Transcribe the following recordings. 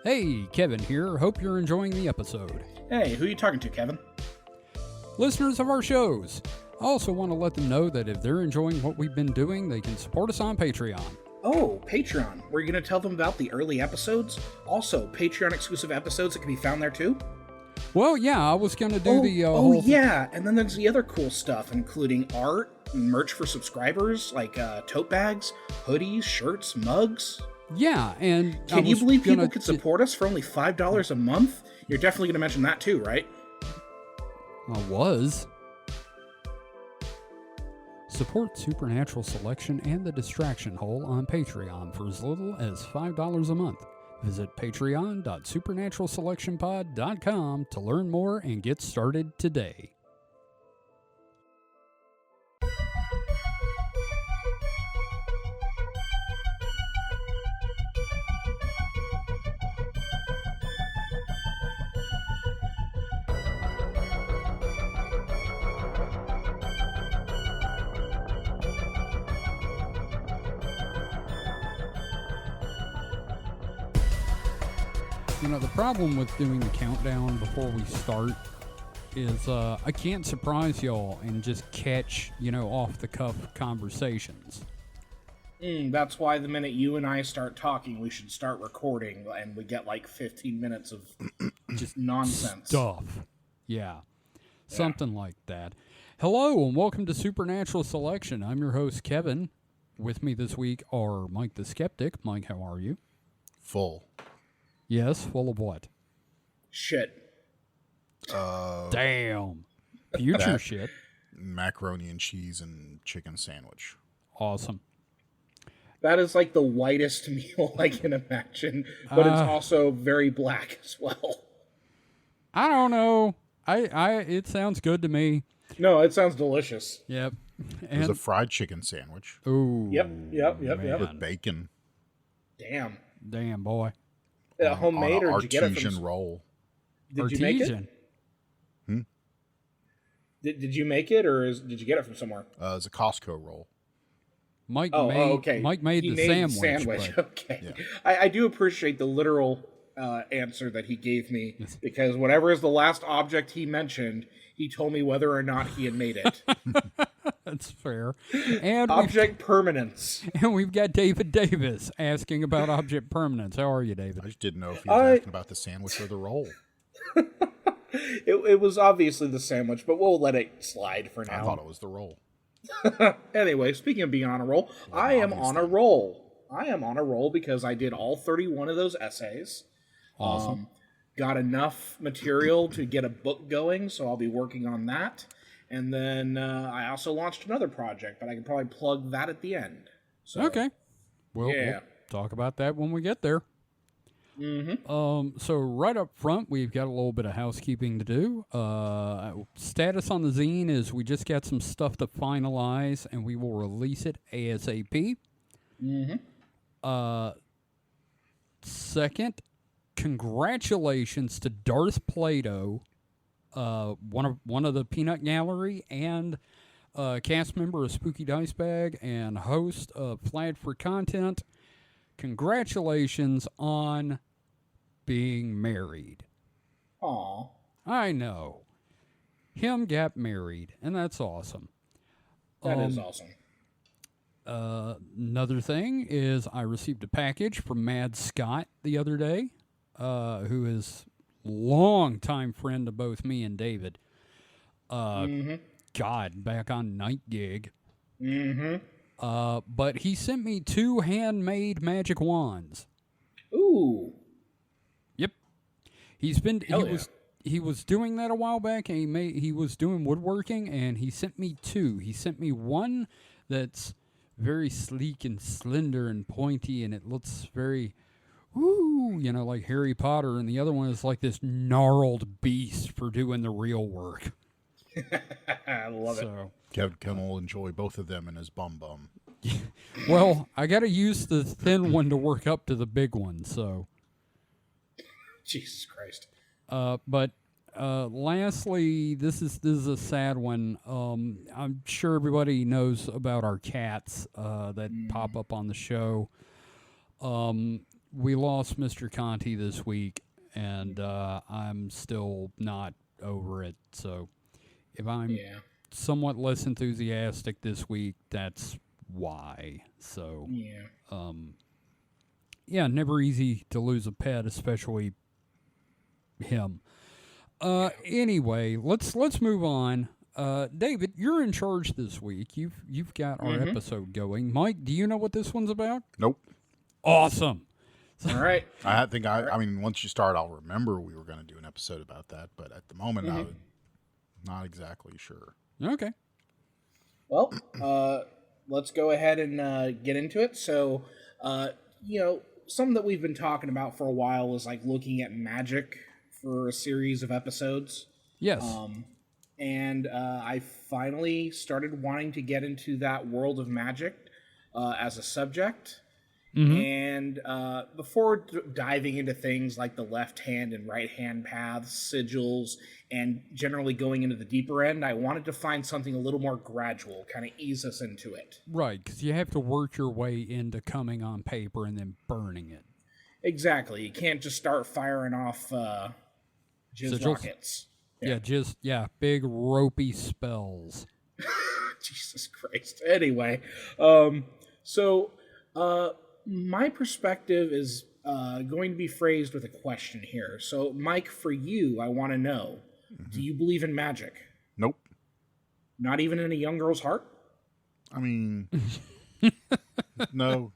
Hey, Kevin here. Hope you're enjoying the episode. Hey, who are you talking to, Kevin? Listeners of our shows, I also want to let them know that if they're enjoying what we've been doing, they can support us on Patreon. Oh, Patreon. Were you going to tell them about the early episodes? Also, Patreon-exclusive episodes that can be found there, too? Well, yeah, I was going to do yeah, and then there's the other cool stuff, including art, merch for subscribers, like tote bags, hoodies, shirts, mugs. Yeah, and Can you believe people could support us for only $5 a month? You're definitely going to mention that, too, right? I was. Support Supernatural Selection and The Distraction Hole on Patreon for as little as $5 a month. Visit patreon.supernaturalselectionpod.com to learn more and get started today. You know, the problem with doing the countdown before we start is I can't surprise y'all and just catch, off-the-cuff conversations. That's why the minute you and I start talking, we should start recording, and we get like 15 minutes of just nonsense. Stuff. Yeah. Something like that. Hello, and welcome to Supernatural Selection. I'm your host, Kevin. With me this week are Mike the Skeptic. Mike, how are you? Full. Yes, full of what? Shit. Damn. Future shit. Macaroni and cheese and chicken sandwich. Awesome. That is like the whitest meal I can imagine, but it's also very black as well. I don't know. It sounds good to me. No, it sounds delicious. Yep. It was a fried chicken sandwich. Ooh. Yep. With bacon. Damn, boy. Homemade, or did you get it artesian roll. Did you make it? Did you make it, or did you get it from somewhere? It's a Costco roll. Mike okay. Mike made he the made sandwich. But... Okay. Yeah. I do appreciate the literal answer that he gave me, because whatever is the last object he mentioned, he told me whether or not he had made it. That's fair. And object permanence. And we've got David Davis asking about object permanence. How are you, David? I just didn't know if he was asking about the sandwich or the roll. It was obviously the sandwich, but we'll let it slide for now. I thought it was the roll. Anyway, speaking of being on a roll, I am on a roll. I am on a roll because I did all 31 of those essays. Awesome. Got enough material to get a book going, so I'll be working on that. And then I also launched another project, but I can probably plug that at the end. So, okay. We'll talk about that when we get there. Mm-hmm. So right up front, we've got a little bit of housekeeping to do. Status on the zine is we just got some stuff to finalize, and we will release it ASAP. Mm-hmm. Second, congratulations to Darth Plato, one of the Peanut Gallery and cast member of Spooky Dice Bag and host of Flat for Content. Congratulations on being married. Aw. I know. Him got married, and that's awesome. That is awesome. Another thing is I received a package from Mad Scott the other day, who is longtime friend of both me and David. God, back on Night Gig. But he sent me 2 handmade magic wands. Ooh. Yep. He was doing that a while back, and he was doing woodworking, and he sent me 2. He sent me one that's very sleek and slender and pointy, and it looks very, like Harry Potter, and the other one is like this gnarled beast for doing the real work. I love it. Kevin will enjoy both of them in his bum. Well, I got to use the thin one to work up to the big one, so. Jesus Christ. But lastly, this is a sad one. I'm sure everybody knows about our cats that pop up on the show. we lost Mr. Conti this week, and I'm still not over it. So if I'm somewhat less enthusiastic this week, that's why. So never easy to lose a pet, especially him. Anyway, let's move on. David, you're in charge this week. You've got our episode going. Mike, do you know what this one's about? Nope. Awesome. All right. I think I mean, once you start, I'll remember we were going to do an episode about that. But at the moment, I'm not exactly sure. Okay. Well, let's go ahead and get into it. So, something that we've been talking about for a while is like looking at Magick for a series of episodes. Yes. And I finally started wanting to get into that world of Magick as a subject. And before diving into things like the left hand and right hand paths, sigils, and generally going into the deeper end, I wanted to find something a little more gradual, kind of ease us into it. Right, because you have to work your way into coming on paper and then burning it. Exactly. You can't just start firing off jizz rockets. Big ropey spells. Jesus Christ. Anyway, my perspective is going to be phrased with a question here. So, Mike, for you, I want to know, do you believe in magic? Nope. Not even in a young girl's heart? I mean, no.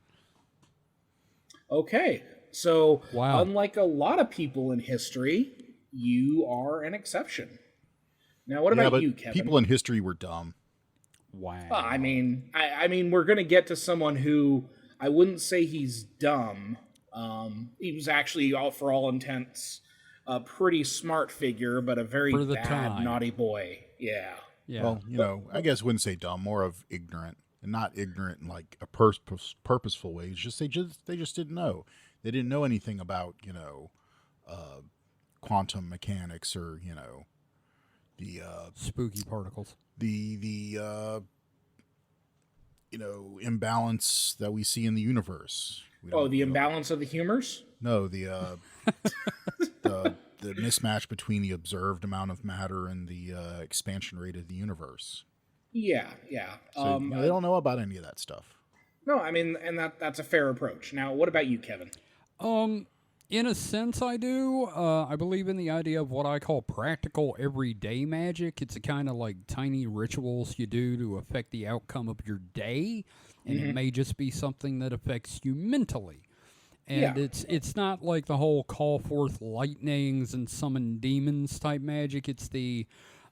Okay. So, wow. Unlike a lot of people in history, you are an exception. Now, what about you, Kevin? People in history were dumb. Wow. I mean, we're going to get to someone who I wouldn't say he's dumb. He was actually, for all intents, a pretty smart figure, but a very bad, naughty boy. Yeah. Well, I guess I wouldn't say dumb, more of ignorant, and not ignorant in like a purposeful way. It's just they just didn't know. They didn't know anything about quantum mechanics or the spooky particles. The imbalance that we see in the universe. The imbalance of the humors? No, the mismatch between the observed amount of matter and the expansion rate of the universe. Yeah. So, they don't know about any of that stuff. No, I mean, and that's a fair approach. Now, what about you, Kevin? In a sense, I do. I believe in the idea of what I call practical everyday magic. It's a kind of like tiny rituals you do to affect the outcome of your day, and it may just be something that affects you mentally. And it's not like the whole call forth lightnings and summon demons type magic. It's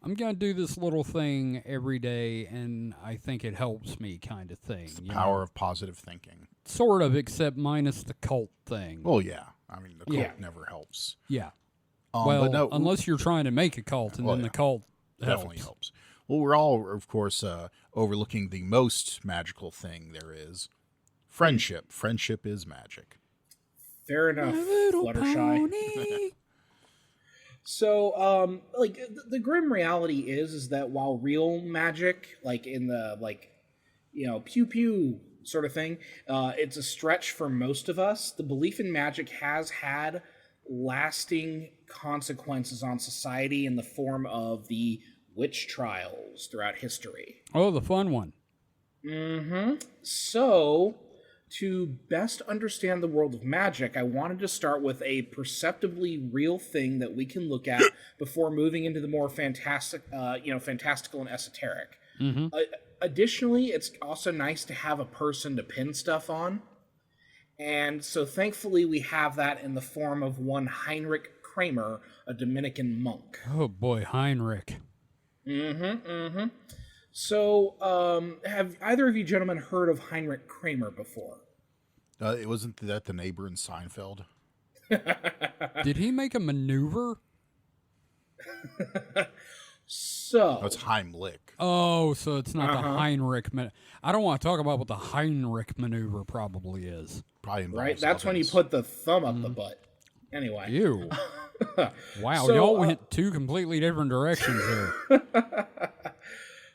I'm going to do this little thing every day, and I think it helps me kind of thing. It's the power of positive thinking. Sort of, except minus the cult thing. Well, yeah. I mean, the cult never helps. Yeah. But no, unless you're trying to make a cult, and then the cult definitely helps. Well, we're all, of course, overlooking the most magical thing there is. Friendship. Friendship is magic. Fair enough, Fluttershy. So, the grim reality is that while real magic, like in the, pew pew sort of thing, it's a stretch for most of us, the belief in magic has had lasting consequences on society in the form of the witch trials throughout history. Oh, the fun one. So, to best understand the world of magic, I wanted to start with a perceptibly real thing that we can look at before moving into the more fantastical and esoteric. Additionally, it's also nice to have a person to pin stuff on. And so thankfully we have that in the form of one Heinrich Kramer, a Dominican monk. Oh boy, Heinrich. So, have either of you gentlemen heard of Heinrich Kramer before? It wasn't that the neighbor in Seinfeld? Did he make a maneuver? So it's Heimlich. Oh, so it's not the Heinrich. I don't want to talk about what the Heinrich maneuver probably is. Probably right. That's when you put the thumb up the butt. Anyway. Ew. Wow, so, y'all went two completely different directions there.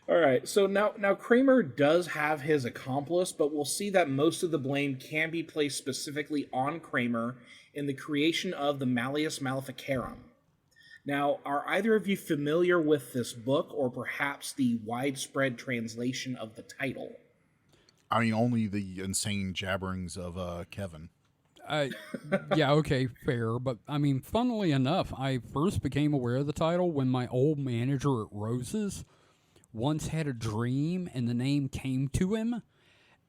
All right, so now Kramer does have his accomplice, but we'll see that most of the blame can be placed specifically on Kramer in the creation of the Malleus Maleficarum. Now, are either of you familiar with this book, or perhaps the widespread translation of the title? I mean, only the insane jabberings of Kevin. Yeah, okay, fair. But, I mean, funnily enough, I first became aware of the title when my old manager at Rose's once had a dream and the name came to him.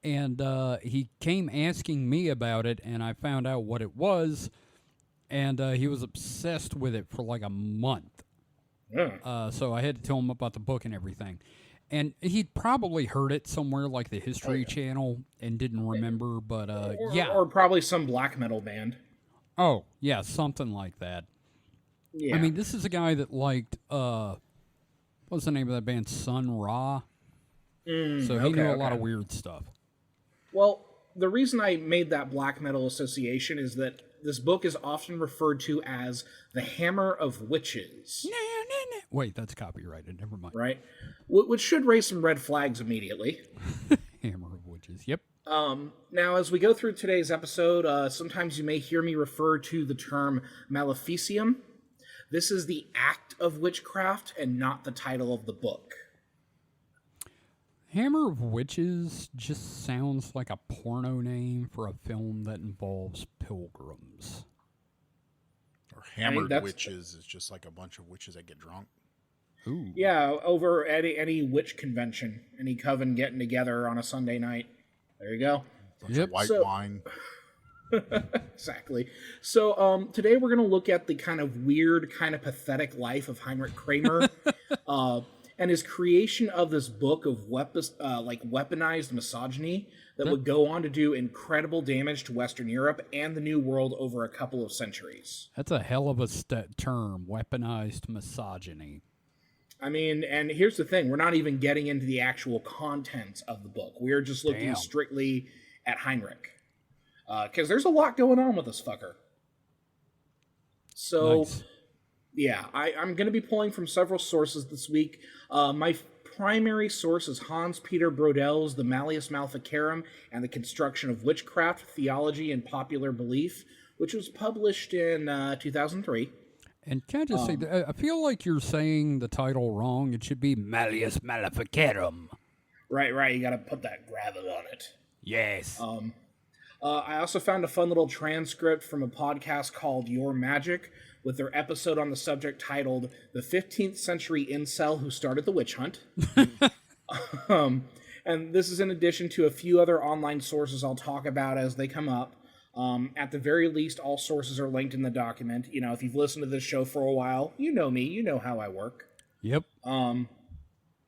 And he came asking me about it, and I found out what it was. And he was obsessed with it for like a month. Yeah. So I had to tell him about the book and everything. And he'd probably heard it somewhere like the History Channel and didn't remember, but yeah. Or probably some black metal band. Oh, yeah, something like that. Yeah. I mean, this is a guy that liked, what's the name of that band? Sun Ra. So he knew a lot of weird stuff. Well, the reason I made that black metal association is that this book is often referred to as the Hammer of Witches. Wait, that's copyrighted. Never mind. Right? Which should raise some red flags immediately. Hammer of Witches. Yep. Now, as we go through today's episode, sometimes you may hear me refer to the term maleficium. This is the act of witchcraft and not the title of the book. Hammer of Witches just sounds like a porno name for a film that involves pilgrims. Or hammered witches is just like a bunch of witches that get drunk. Ooh. Yeah, over any witch convention, any coven getting together on a Sunday night. There you go. Bunch of white wine. Exactly. So today we're going to look at the kind of weird, kind of pathetic life of Heinrich Kramer and his creation of this book of weaponized misogyny that would go on to do incredible damage to Western Europe and the New World over a couple of centuries. That's a hell of a term, weaponized misogyny. I mean, and here's the thing. We're not even getting into the actual contents of the book. We're just looking strictly at Heinrich. Because there's a lot going on with this fucker. So, nice. Yeah, I'm going to be pulling from several sources this week. My primary source is Hans Peter Brodel's The Malleus Maleficarum and the Construction of Witchcraft, Theology, and Popular Belief, which was published in 2003. And can I just say, I feel like you're saying the title wrong. It should be Malleus Maleficarum. Right. You got to put that gravel on it. Yes. I also found a fun little transcript from a podcast called Your Magick with their episode on the subject titled The 15th Century Incel Who Started the Witch Hunt. And this is in addition to a few other online sources I'll talk about as they come up. At the very least, all sources are linked in the document. You know, if you've listened to this show for a while, you know me, you know how I work. Yep.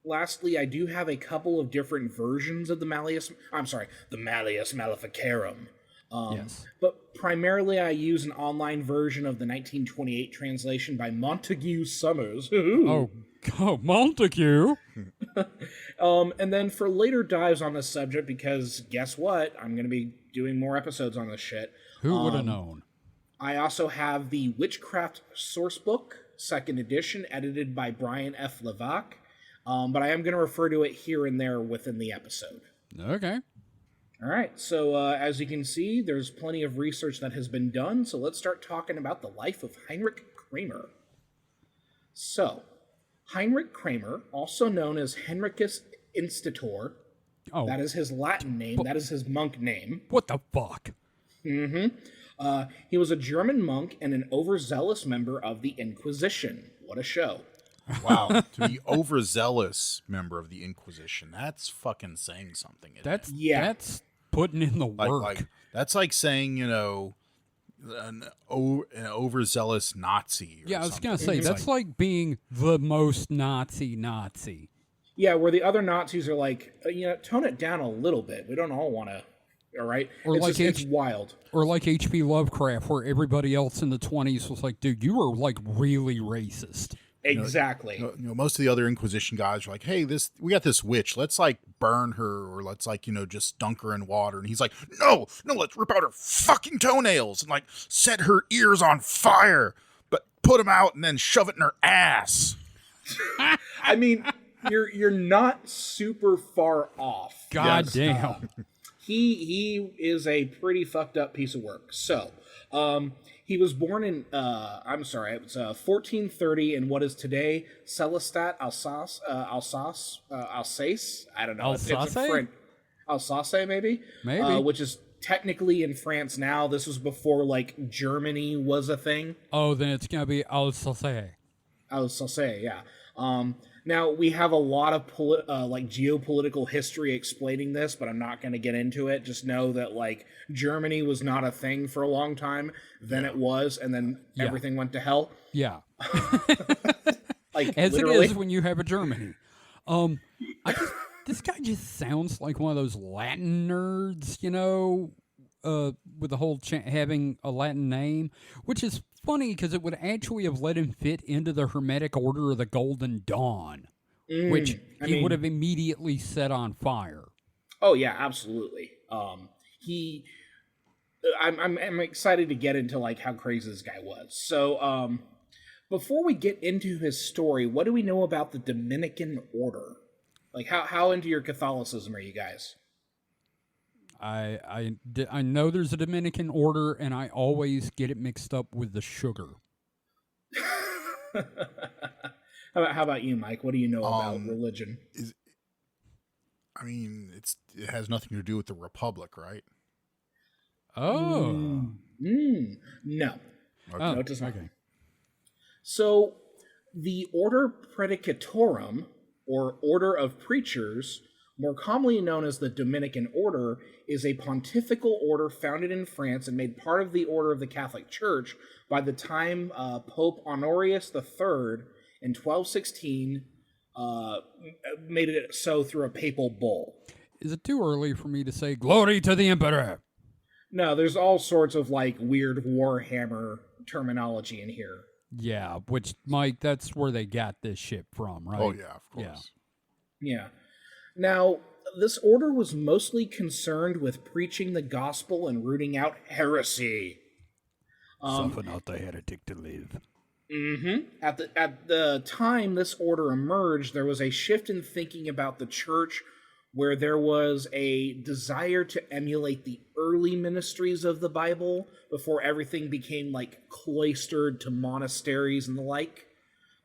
Lastly, I do have a couple of different versions of the Malleus Maleficarum. Yes. But primarily I use an online version of the 1928 translation by Montague Summers. Oh, Montague! And then for later dives on this subject, because guess what? I'm going to be doing more episodes on this shit. Who would have known? I also have the Witchcraft Sourcebook, 2nd edition, edited by Brian F. Levac. But I am going to refer to it here and there within the episode. Okay. All right, so as you can see, there's plenty of research that has been done, so let's start talking about the life of Heinrich Kramer. So, Heinrich Kramer, also known as Henricus Instator, that is his Latin name, that is his monk name. What the fuck? He was a German monk and an overzealous member of the Inquisition. What a show. Wow, to be overzealous member of the Inquisition, that's fucking saying something. That's putting in the work. Like, that's like saying, an overzealous Nazi. Yeah, I was going to say, that's like being the most Nazi. Yeah, where the other Nazis are like, tone it down a little bit. We don't all want to, all right? Or it's wild. Or like H.P. Lovecraft, where everybody else in the 20s was like, dude, you were like really racist. Exactly. Most of the other Inquisition guys are like, hey, we got this witch. Let's like burn her, or let's like, just dunk her in water. And he's like, no, let's rip out her fucking toenails and like set her ears on fire, but put them out and then shove it in her ass. I mean, you're not super far off. God Yes. damn. He is a pretty fucked up piece of work. So, he was born in it was 1430 in what is today Celestat, Alsace. I don't know. It's Alsace? a French Alsace, maybe. Maybe. Which is technically in France now. This was before like Germany was a thing. Oh, then it's gonna be Alsace. Alsace, yeah. Now we have a lot of like geopolitical history explaining this, but I'm not going to get into it. Just know that like Germany was not a thing for a long time. Then it was, and then everything went to hell. Yeah. Like As literally. it is when you have a Germany. This guy just sounds like one of those Latin nerds, you know, with the whole having a Latin name, which is funny because it would actually have let him fit into the Hermetic Order of the Golden Dawn, which he would have immediately set on fire. Oh yeah, absolutely. I'm excited to get into like how crazy this guy was. So before we get into his story, what do we know about the Dominican Order? Like how into your Catholicism are you guys? I know there's a Dominican order, and I always get it mixed up with the sugar. How about you, Mike? What do you know about religion? It has nothing to do with the Republic, right? Oh. No. Okay. No, it does not. Okay. So, the Order Predicatorum, or Order of Preachers, more commonly known as the Dominican Order, is a pontifical order founded in France and made part of the Order of the Catholic Church by the time Pope Honorius III in 1216 made it so through a papal bull. Is it too early for me to say glory to the emperor? No, there's all sorts of like weird Warhammer terminology in here. Yeah, which, Mike, that's where they got this shit from, right? Oh yeah, of course. Yeah. Now, this order was mostly concerned with preaching the gospel and rooting out heresy. Suffer not the heretic to live. At the time this order emerged, there was a shift in thinking about the church where there was a desire to emulate the early ministries of the Bible before everything became like cloistered to monasteries and the like.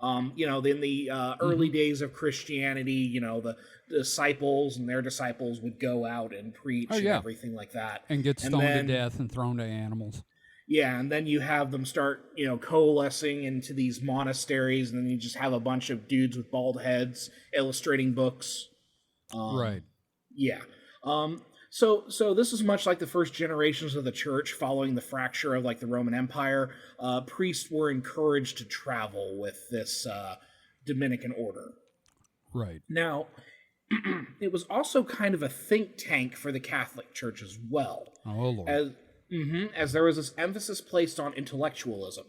In the early days of Christianity, the disciples and their disciples would go out and preach and everything like that. And get stoned to death and thrown to animals. Yeah, and then you have them start, coalescing into these monasteries, and then you just have a bunch of dudes with bald heads illustrating books. Right. Yeah. So this is much like the first generations of the church following the fracture of like the Roman Empire. Priests were encouraged to travel with this Dominican order. Right. Now, it was also kind of a think tank for the Catholic Church as well. Oh, Lord. As there was this emphasis placed on intellectualism.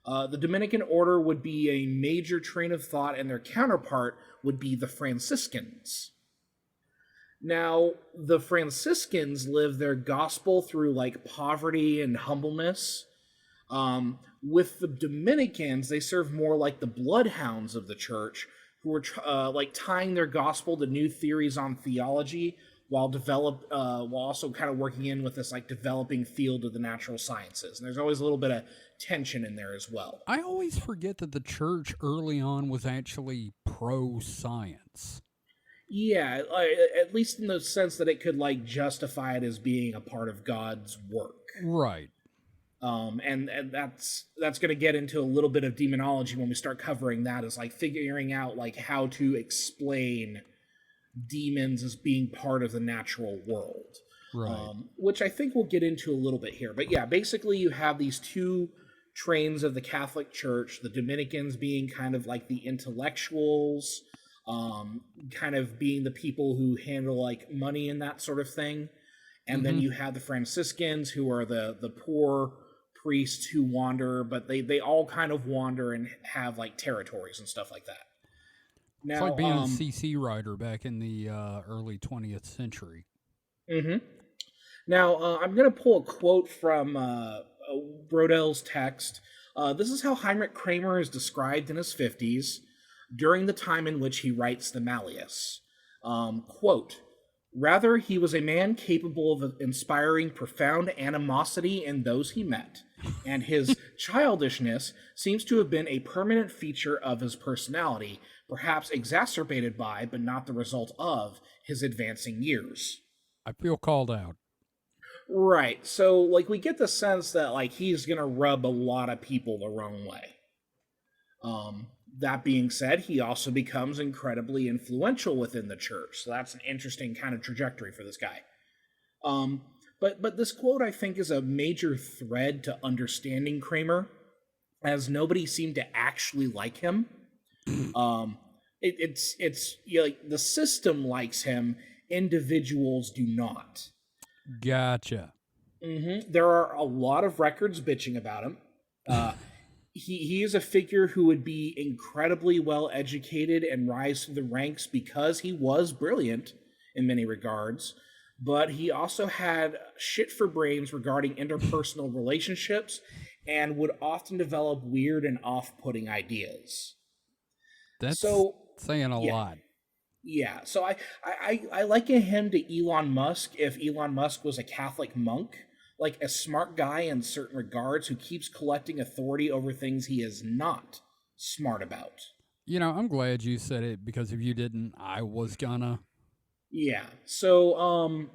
The Dominican order would be a major train of thought, and their counterpart would be the Franciscans. Now, the Franciscans lived their gospel through like poverty and humbleness. With the Dominicans, they served more like the bloodhounds of the church, who were tying their gospel to new theories on theology, while also kind of working in with this like developing field of the natural sciences. And there's always a little bit of tension in there as well. I always forget that the church early on was actually pro-science. Yeah, at least in the sense that it could like justify it as being a part of God's work. Right. And that's going to get into a little bit of demonology when we start covering that, is like figuring out like how to explain demons as being part of the natural world. Right. Which I think we'll get into a little bit here. But yeah, basically you have these two trains of the Catholic Church, the Dominicans being kind of like the intellectuals, kind of being the people who handle like money and that sort of thing. And then you have the Franciscans, who are the poor priests who wander, but they all kind of wander and have like territories and stuff like that. Now, it's like being a CC writer back in the early 20th century. Now, I'm going to pull a quote from Brodel's text. This is how Heinrich Kramer is described in his 50s. during the time in which he writes the Malleus. Quote, "Rather, he was a man capable of inspiring profound animosity in those he met, and his childishness seems to have been a permanent feature of his personality, perhaps exacerbated by, but not the result of, his advancing years." I feel called out. Right. So, like, we get the sense that, like, he's going to rub a lot of people the wrong way. That being said, he also becomes incredibly influential within the church. So that's an interesting kind of trajectory for this guy. But this quote, I think, is a major thread to understanding Kramer, as nobody seemed to actually like him. It's you know, like, the system likes him, individuals do not. Gotcha. There are a lot of records bitching about him. He is a figure who would be incredibly well educated and rise through the ranks because he was brilliant in many regards, but he also had shit for brains regarding interpersonal relationships and would often develop weird and off-putting ideas. That's So, saying a lot. Yeah, so I liken him to Elon Musk if Elon Musk was a Catholic monk, like a smart guy in certain regards who keeps collecting authority over things he is not smart about. You know, I'm glad you said it, because if you didn't, I was gonna. Yeah, so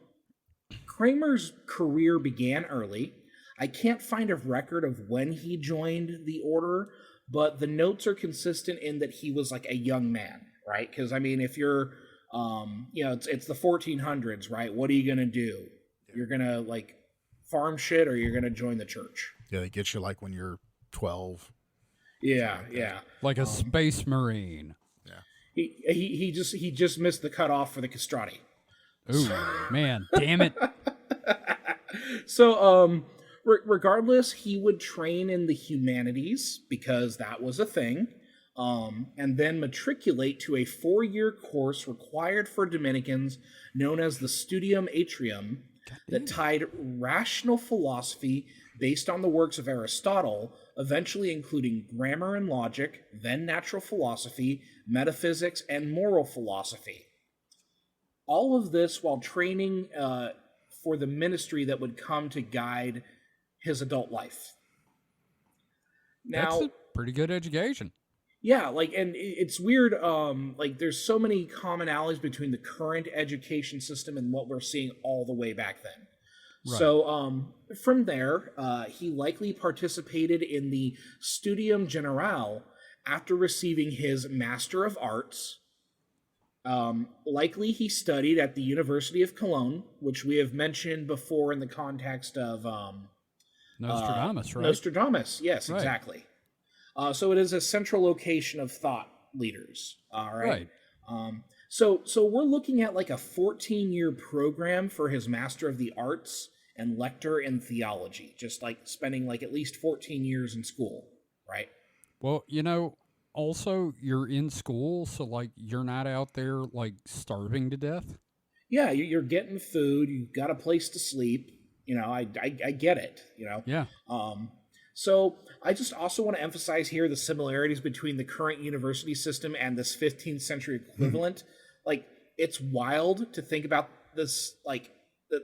Kramer's career began early. I can't find a record of when he joined the order, but the notes are consistent in that he was like a young man, right? Because, I mean, if you're, you know, it's the 1400s, right? What are you going to do? You're going to, like, farm shit, or you're going to join the church? Yeah, they get you like when you're 12. Yeah. Like a space marine. Yeah. He just missed the cutoff for the castrati. Ooh, man, damn it. So, regardless, he would train in the humanities because that was a thing, and then matriculate to a 4-year course required for Dominicans known as the Studium Atrium that tied rational philosophy based on the works of Aristotle, eventually including grammar and logic, then natural philosophy, metaphysics, and moral philosophy. All of this while training for the ministry that would come to guide his adult life. Now, That's a pretty good education. yeah, like, and it's weird, like, there's so many commonalities between the current education system and what we're seeing all the way back then. Right. So, from there, he likely participated in the Studium Generale after receiving his Master of Arts. Likely he studied at the University of Cologne, which we have mentioned before in the context of Nostradamus, right? Nostradamus, yes, Right. exactly. So it is a central location of thought leaders. All right. So we're looking at like a 14-year program for his Master of the Arts and Lector in Theology, just like spending like at least 14 years in school, right? Well, you know, also you're in school, so like you're not out there like starving to death. Yeah, you're getting food, you've got a place to sleep. You know, I get it, you know? Yeah. So I just also want to emphasize here the similarities between the current university system and this 15th century equivalent. Like, it's wild to think about this, like,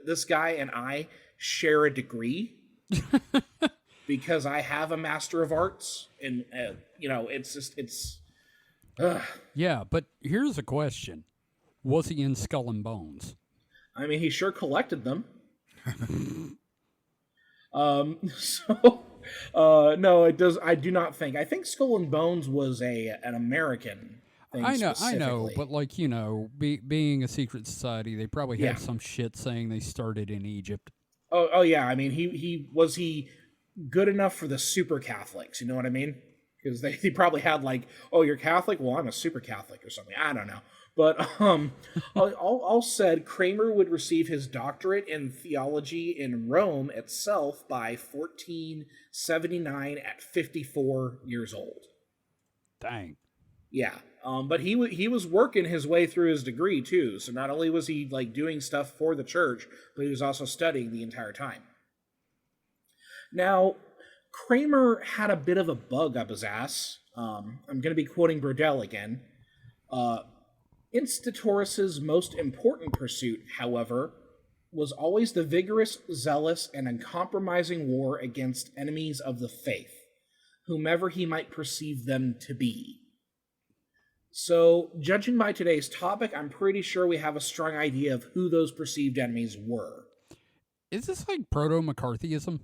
this guy and I share a degree because I have a Master of Arts, and, you know, it's just, it's... Yeah, but here's a question. Was he in Skull and Bones? I mean, he sure collected them. No, it does. I do not think. I think Skull and Bones was an American thing. I know, specifically. but like, you know, being a secret society, they probably Yeah. had some shit saying they started in Egypt. Oh yeah. I mean, he was good enough for the super Catholics. You know what I mean? Because he probably had like, oh, you're Catholic? Well, I'm a super Catholic or something. I don't know. But all said, Kramer would receive his doctorate in theology in Rome itself by 1479 at 54 years old. Dang. Yeah, but he was working his way through his degree too. So not only was he like doing stuff for the church, but he was also studying the entire time. Now, Kramer had a bit of a bug up his ass. I'm going to be quoting Brodel again. Instatoris's most important pursuit, however, was always the vigorous, zealous, and uncompromising war against enemies of the faith, whomever he might perceive them to be. So, judging by today's topic, I'm pretty sure we have a strong idea of who those perceived enemies were. Is this like proto-McCarthyism?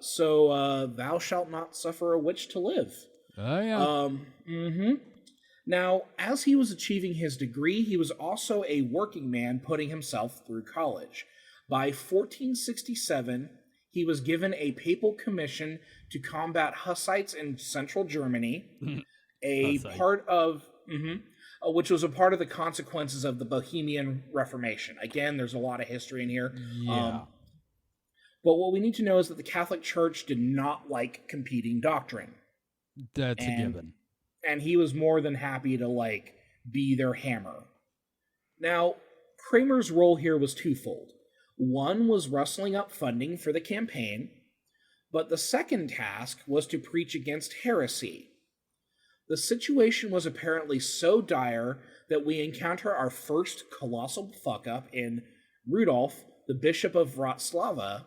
So, thou shalt not suffer a witch to live. Oh, yeah. Now, as he was achieving his degree, he was also a working man putting himself through college. By 1467, he was given a papal commission to combat Hussites in central Germany, which was a part of the consequences of the Bohemian Reformation. Again, there's a lot of history in here. Yeah. But what we need to know is that the Catholic Church did not like competing doctrine. That's a given. And he was more than happy to, be their hammer. Now, Kramer's role here was twofold. One was rustling up funding for the campaign, but the second task was to preach against heresy. The situation was apparently so dire that we encounter our first colossal fuck-up in Rudolf, the Bishop of Wroclaw,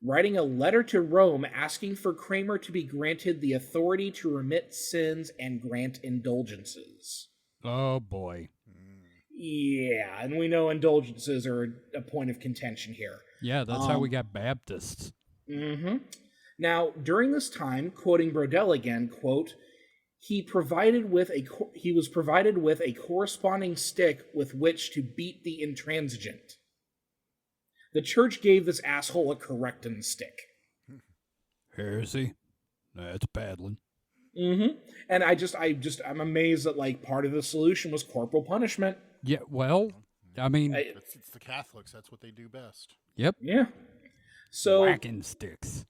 writing a letter to Rome asking for Kramer to be granted the authority to remit sins and grant indulgences. Oh, boy. Yeah, and we know indulgences are a point of contention here. Yeah, that's how we got Baptists. Now, during this time, quoting Brodel again, quote, he was provided with a corresponding stick with which to beat the intransigent. The church gave this asshole a correcting stick. Heresy? That's paddling. And I'm amazed that, part of the solution was corporal punishment. Yeah, well, I mean... It's the Catholics. That's what they do best. Yep. Yeah. So... Whacking sticks.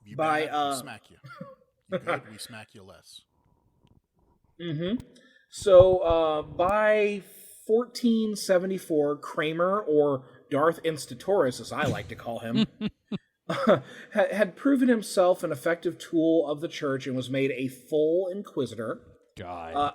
You bad, we smack you. You good, we smack you less. So, by 1474, Kramer, or Darth Instatoris, as I like to call him, had proven himself an effective tool of the church and was made a full inquisitor. God.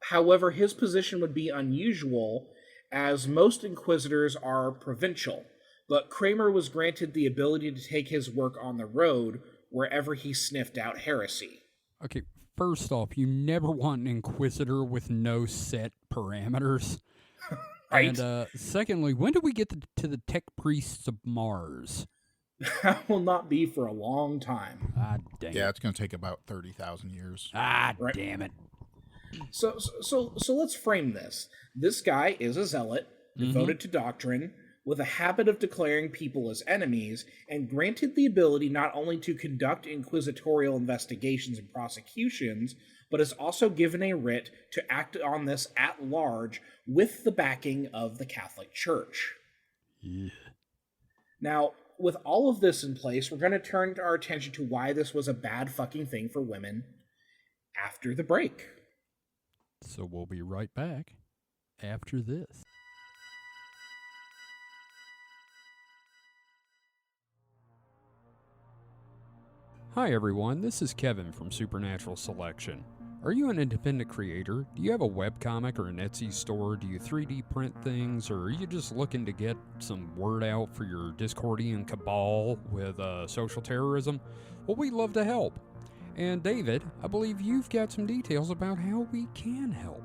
However, his position would be unusual, as most inquisitors are provincial, but Kramer was granted the ability to take his work on the road wherever he sniffed out heresy. Okay, first off, you never want an inquisitor with no set parameters. Right. And secondly, when do we get to the tech priests of Mars? That will not be for a long time. Ah, dang Yeah, it. it's going to take about 30,000 years. Ah, Right. damn it. So let's frame this. This guy is a zealot, devoted to doctrine, with a habit of declaring people as enemies, and granted the ability not only to conduct inquisitorial investigations and prosecutions, but is also given a writ to act on this at large with the backing of the Catholic Church. Yeah. Now, with all of this in place, we're going to turn our attention to why this was a bad fucking thing for women after the break. So we'll be right back after this. Hi everyone, this is Kevin from Supernatural Selection. Are you an independent creator? Do you have a webcomic or an Etsy store? Do you 3D print things? Or are you just looking to get some word out for your Discordian cabal with social terrorism? Well, we'd love to help. And David, I believe you've got some details about how we can help.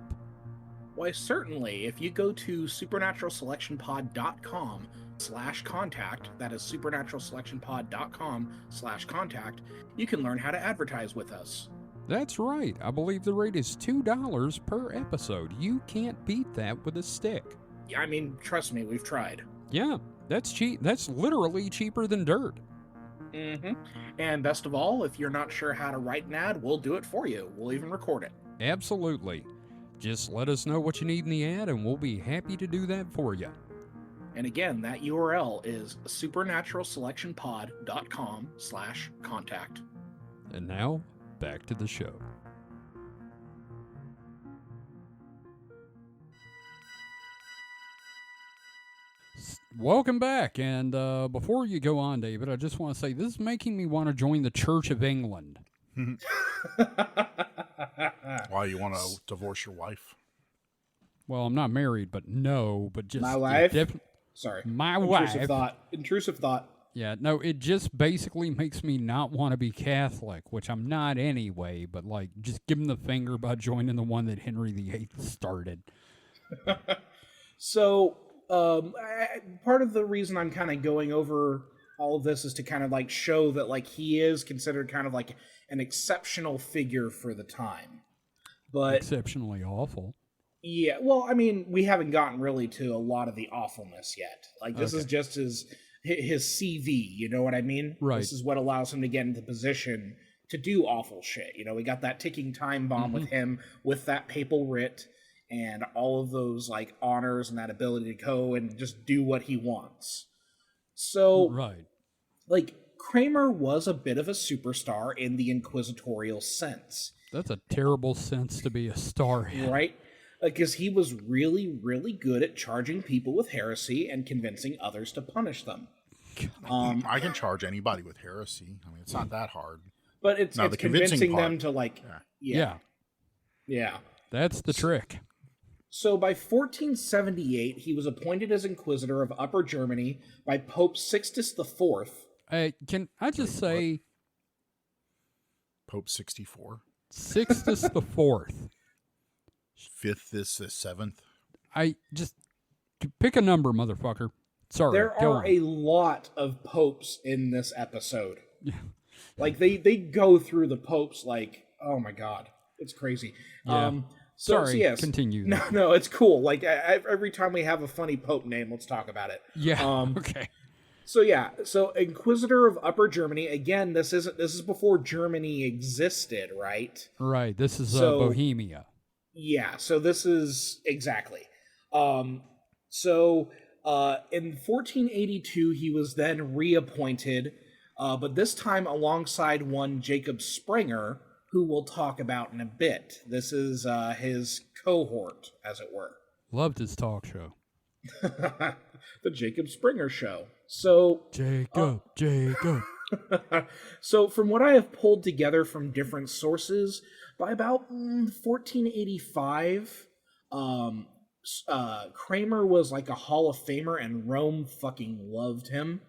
Why, certainly. If you go to supernaturalselectionpod.com/contact, that is supernaturalselectionpod.com/contact, you can learn how to advertise with us. That's right. I believe the rate is $2 per episode. You can't beat that with a stick. I mean, trust me, we've tried. Yeah, that's cheap. That's literally cheaper than dirt. And best of all, if you're not sure how to write an ad, we'll do it for you. We'll even record it. Absolutely. Just let us know what you need in the ad, and we'll be happy to do that for you. And again, that URL is supernaturalselectionpod.com/contact. And now, back to the show. Welcome back, and before you go on, David, I just want to say this is making me want to join the Church of England. Why, you want to divorce your wife? Well, I'm not married, but no, but just My yeah, wife? Sorry. my Intrusive wife. thought. Intrusive thought. Yeah, no, it just basically makes me not want to be Catholic, which I'm not anyway, but like just give him the finger by joining the one that Henry VIII started. So, part of the reason I'm kind of going over all of this is to kind of like show that like he is considered kind of like an exceptional figure for the time. But Exceptionally awful. yeah, well, I mean, we haven't gotten really to a lot of the awfulness yet. Like this is just his CV, you know what I mean? Right. This is what allows him to get into position to do awful shit. You know, we got that ticking time bomb with him, with that papal writ, and all of those like honors and that ability to go and just do what he wants. So, Right. like, Kramer was a bit of a superstar in the inquisitorial sense, That's a terrible sense to be a star in. right? Because he was really, really good at charging people with heresy and convincing others to punish them. I can charge anybody with heresy. I mean, it's not that hard. But it's the convincing convincing them part. to like, Yeah. yeah. That's the trick. So by 1478, he was appointed as Inquisitor of Upper Germany by Pope Sixtus IV. Can I just say Pope 64. Sixtus the Fourth? Fifth is the seventh. I just pick a number, motherfucker. Sorry. There go are on. a lot of popes in this episode. Yeah. Like they go through the popes like, oh my god, it's crazy. Yeah. So Sorry, yes. continue. No, it's cool. Like every time we have a funny pope name, let's talk about it. Yeah. Okay. So yeah, so Inquisitor of Upper Germany. Again, this is before Germany existed, right? Right. This is So- Bohemia. Yeah, so this is exactly. In 1482, he was then reappointed, but this time alongside one Jacob Springer, who we'll talk about in a bit. This is his cohort, as it were. Loved his talk show. The Jacob Springer Show. So, Jacob. so from what I have pulled together from different sources, by about 1485, Kramer was like a Hall of Famer, and Rome fucking loved him.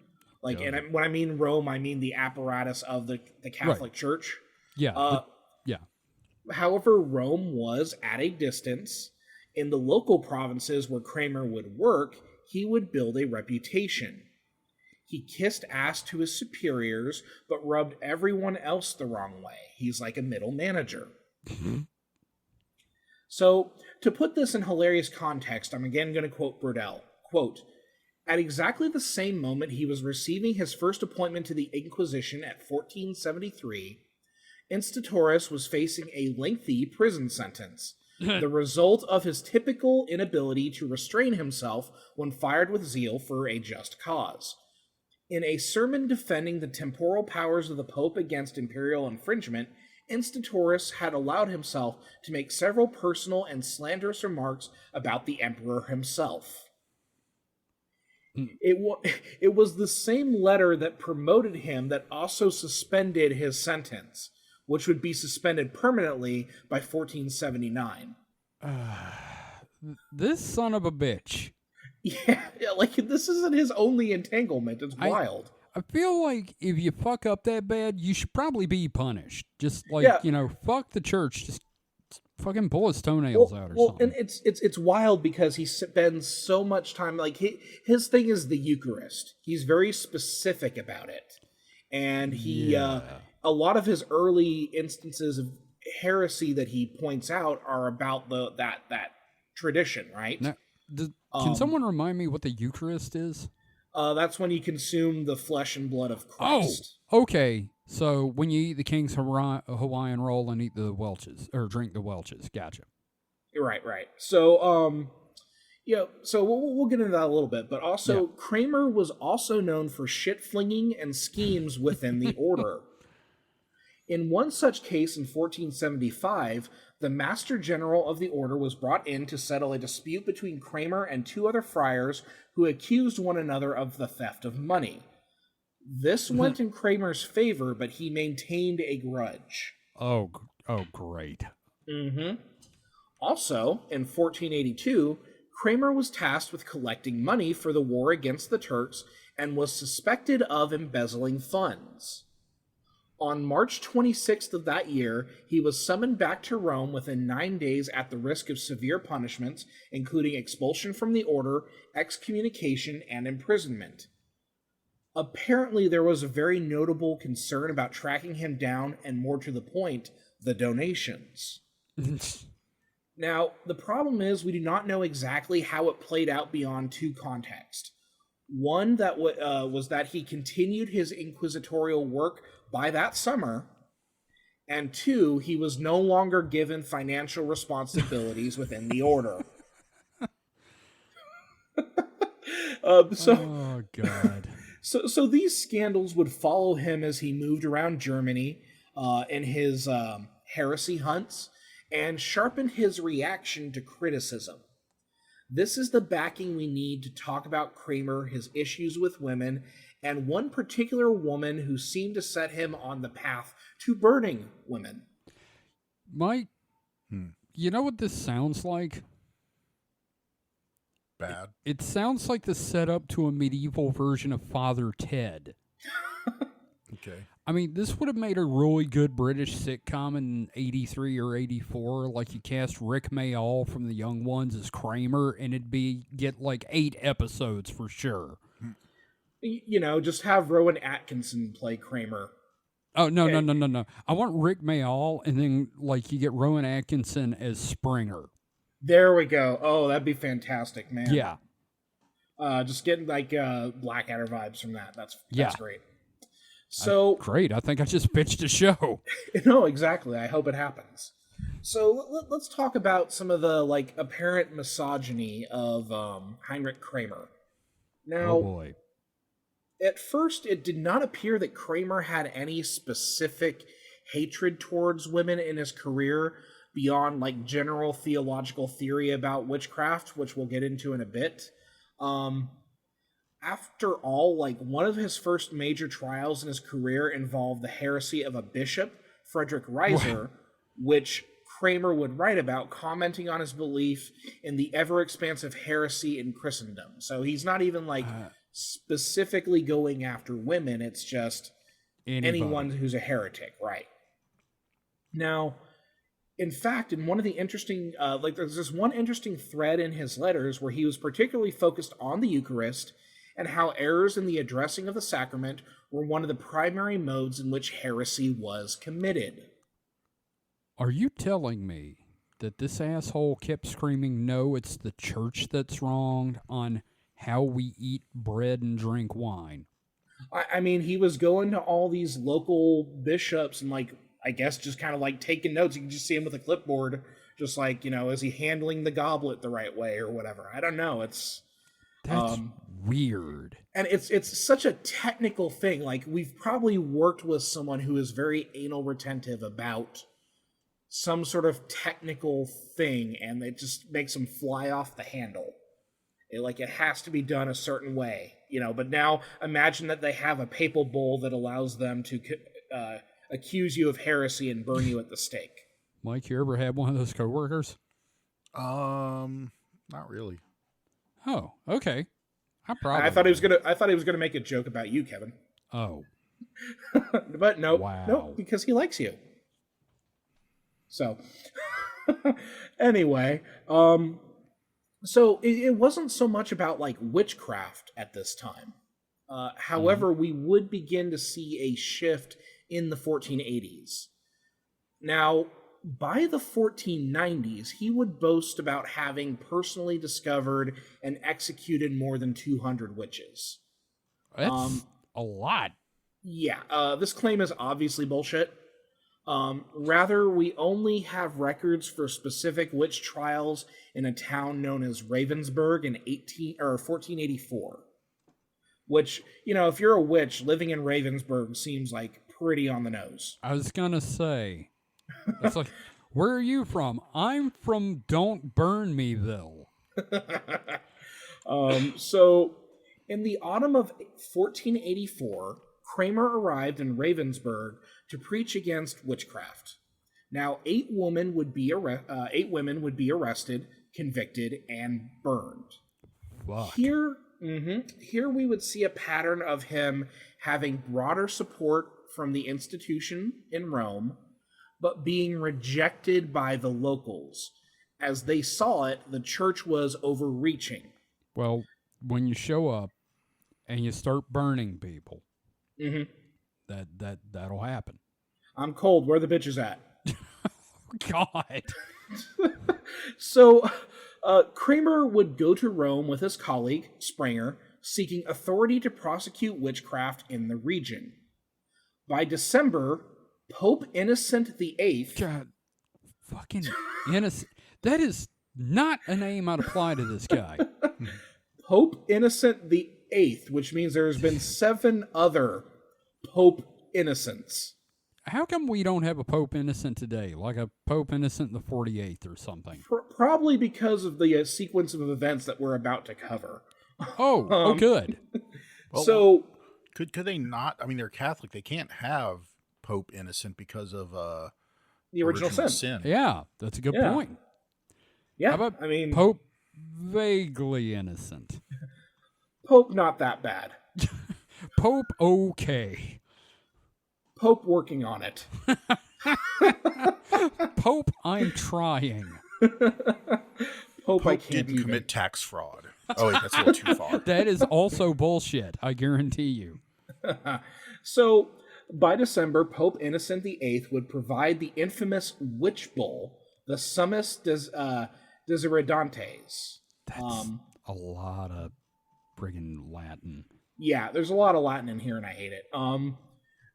Like, Yeah. when I mean Rome, I mean the apparatus of the Catholic Church. Yeah. Yeah. However, Rome was at a distance. In the local provinces where Kramer would work, he would build a reputation. He kissed ass to his superiors, but rubbed everyone else the wrong way. He's like a middle manager. So, to put this in hilarious context, I'm again going to quote Burdell. Quote, at exactly the same moment he was receiving his first appointment to the Inquisition at 1473, Instatoris was facing a lengthy prison sentence, the result of his typical inability to restrain himself when fired with zeal for a just cause. In a sermon defending the temporal powers of the Pope against imperial infringement, Instatoris had allowed himself to make several personal and slanderous remarks about the emperor himself. It was the same letter that promoted him that also suspended his sentence, which would be suspended permanently by 1479. This son of a bitch. Yeah, like this isn't his only entanglement. It's wild. I feel like if you fuck up that bad, you should probably be punished. Just like, fuck the church. Just fucking pull his toenails out or something. And it's wild because he spends so much time, like, his thing is the Eucharist. He's very specific about it. And he, a lot of his early instances of heresy that he points out are about that tradition, right? Now, can someone remind me what the Eucharist is? That's when you consume the flesh and blood of Christ. Oh, okay. So when you eat the King's Hawaiian roll and eat the Welch's, or drink the Welch's, gotcha. Right. So, so we'll get into that a little bit. But also, Kramer was also known for shit-flinging and schemes within the order. In one such case in 1475, the Master General of the Order was brought in to settle a dispute between Kramer and two other friars who accused one another of the theft of money. This went in Kramer's favor, but he maintained a grudge. Oh, great. Mm-hmm. Also, in 1482, Kramer was tasked with collecting money for the war against the Turks and was suspected of embezzling funds. On March 26th of that year, he was summoned back to Rome within 9 days at the risk of severe punishments, including expulsion from the order, excommunication, and imprisonment. Apparently, there was a very notable concern about tracking him down, and more to the point, the donations. Now, the problem is we do not know exactly how it played out beyond two contexts. One that was that he continued his inquisitorial work by that summer, and two, he was no longer given financial responsibilities within the order. Oh, God. So these scandals would follow him as he moved around Germany in his heresy hunts and sharpened his reaction to criticism. This is the backing we need to talk about Kramer, his issues with women, and one particular woman who seemed to set him on the path to burning women. Mike, you know what this sounds like? Bad. It sounds like the setup to a medieval version of Father Ted. Okay. I mean, this would have made a really good British sitcom in 83 or 84. Like, you cast Rick Mayall from The Young Ones as Kramer, and get like 8 episodes for sure. You know, just have Rowan Atkinson play Kramer. Oh, no. I want Rick Mayall, and then, like, you get Rowan Atkinson as Springer. There we go. Oh, that'd be fantastic, man. Yeah. Just getting, like, Blackadder vibes from that. That's great. So great. I think I just pitched a show. No, exactly. I hope it happens. So let's talk about some of the like apparent misogyny of Heinrich Kramer. Now, oh boy. At first, it did not appear that Kramer had any specific hatred towards women in his career beyond like general theological theory about witchcraft, which we'll get into in a bit. After all, like one of his first major trials in his career involved the heresy of a bishop, Frederick Reiser, which Kramer would write about, commenting on his belief in the ever-expansive heresy in Christendom. So he's not even like specifically going after women, it's just anyone who's a heretic, right? Now, in fact, in one of the interesting, there's this one interesting thread in his letters where he was particularly focused on the Eucharist and how errors in the addressing of the sacrament were one of the primary modes in which heresy was committed. Are you telling me that this asshole kept screaming, no, it's the church that's wrong on how we eat bread and drink wine? I mean, he was going to all these local bishops and, like, I guess just kind of, like, taking notes. You can just see him with a clipboard, just like, you know, is he handling the goblet the right way or whatever? I don't know. That's weird. And it's such a technical thing. Like, we've probably worked with someone who is very anal retentive about some sort of technical thing, and it just makes them fly off the handle. It has to be done a certain way, you know. But now imagine that they have a papal bull that allows them to accuse you of heresy and burn you at the stake. Mike, you ever had one of those coworkers? Not really. Oh, okay. I thought he was gonna make a joke about you, Kevin. Oh, but no, wow. No, because he likes you. So, anyway, so it wasn't so much about like witchcraft at this time. However, we would begin to see a shift in the 1480s. Now, by the 1490s, he would boast about having personally discovered and executed more than 200 witches. That's a lot. Yeah, this claim is obviously bullshit. Rather, we only have records for specific witch trials in a town known as Ravensburg in 1484. Which, you know, if you're a witch, living in Ravensburg seems like pretty on the nose. I was gonna say, it's like, where are you from? I'm from Don't Burn Meville. So, in the autumn of 1484, Kramer arrived in Ravensburg to preach against witchcraft. Now, 8 women would be arrested, convicted, and burned. Fuck. Here we would see a pattern of him having broader support from the institution in Rome, but being rejected by the locals. As they saw it, the church was overreaching. Well, when you show up and you start burning people, that'll happen. I'm cold. Where the bitches at? God. So, Kramer would go to Rome with his colleague, Sprenger, seeking authority to prosecute witchcraft in the region. By December, Pope Innocent VIII... God. Fucking innocent. That is not a name I'd apply to this guy. Pope Innocent VIII, which means there's been 7 other Pope Innocents. How come we don't have a Pope Innocent today? Like a Pope Innocent the 48th or something? Probably because of the sequence of events that we're about to cover. Oh, good. Well, So, could they not? I mean, they're Catholic. They can't have Pope Innocent because of the original sin. Yeah, that's a good Yeah. point. Yeah, How about I mean, Pope Vaguely Innocent? Pope not that bad. Pope okay. Pope working on it. Pope I'm trying. Pope I Pope can't didn't even. commit tax fraud. Oh wait, that's a little too far. That is also bullshit, I guarantee you. So, by December, Pope Innocent VIII would provide the infamous witch bull, the Summus Desiderantes. That's a lot of friggin' Latin. Yeah, there's a lot of Latin in here, and I hate it.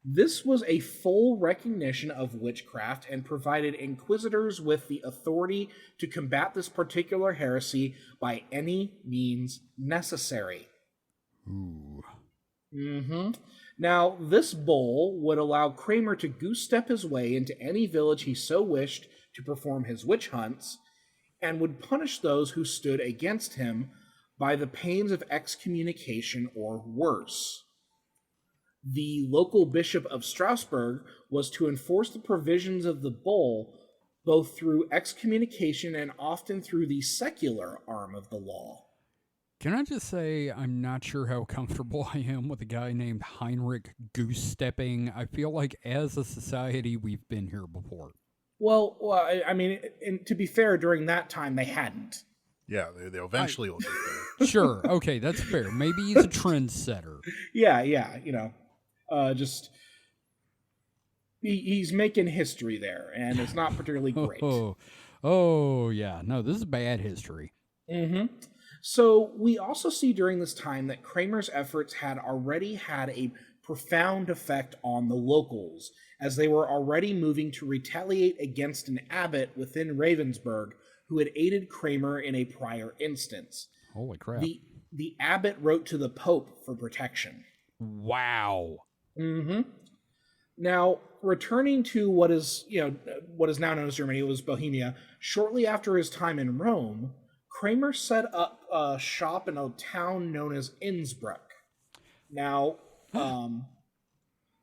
This was a full recognition of witchcraft and provided inquisitors with the authority to combat this particular heresy by any means necessary. Ooh. Now, this bull would allow Kramer to goose-step his way into any village he so wished to perform his witch hunts, and would punish those who stood against him by the pains of excommunication or worse. The local bishop of Strasbourg was to enforce the provisions of the bull both through excommunication and often through the secular arm of the law. Can I just say I'm not sure how comfortable I am with a guy named Heinrich goose-stepping? I feel like as a society we've been here before. Well, I mean, to be fair, during that time they hadn't. Yeah, they eventually will get there. Sure, okay, that's fair. Maybe he's a trendsetter. Yeah, just he's making history there, and it's not particularly great. Oh, yeah. No, this is bad history. So we also see during this time that Kramer's efforts had already had a profound effect on the locals, as they were already moving to retaliate against an abbot within Ravensburg who had aided Kramer in a prior instance. Holy crap. The abbot wrote to the Pope for protection. Wow. Now, returning to what is now known as Germany, it was Bohemia, shortly after his time in Rome, Kramer set up a shop in a town known as Innsbruck. Now,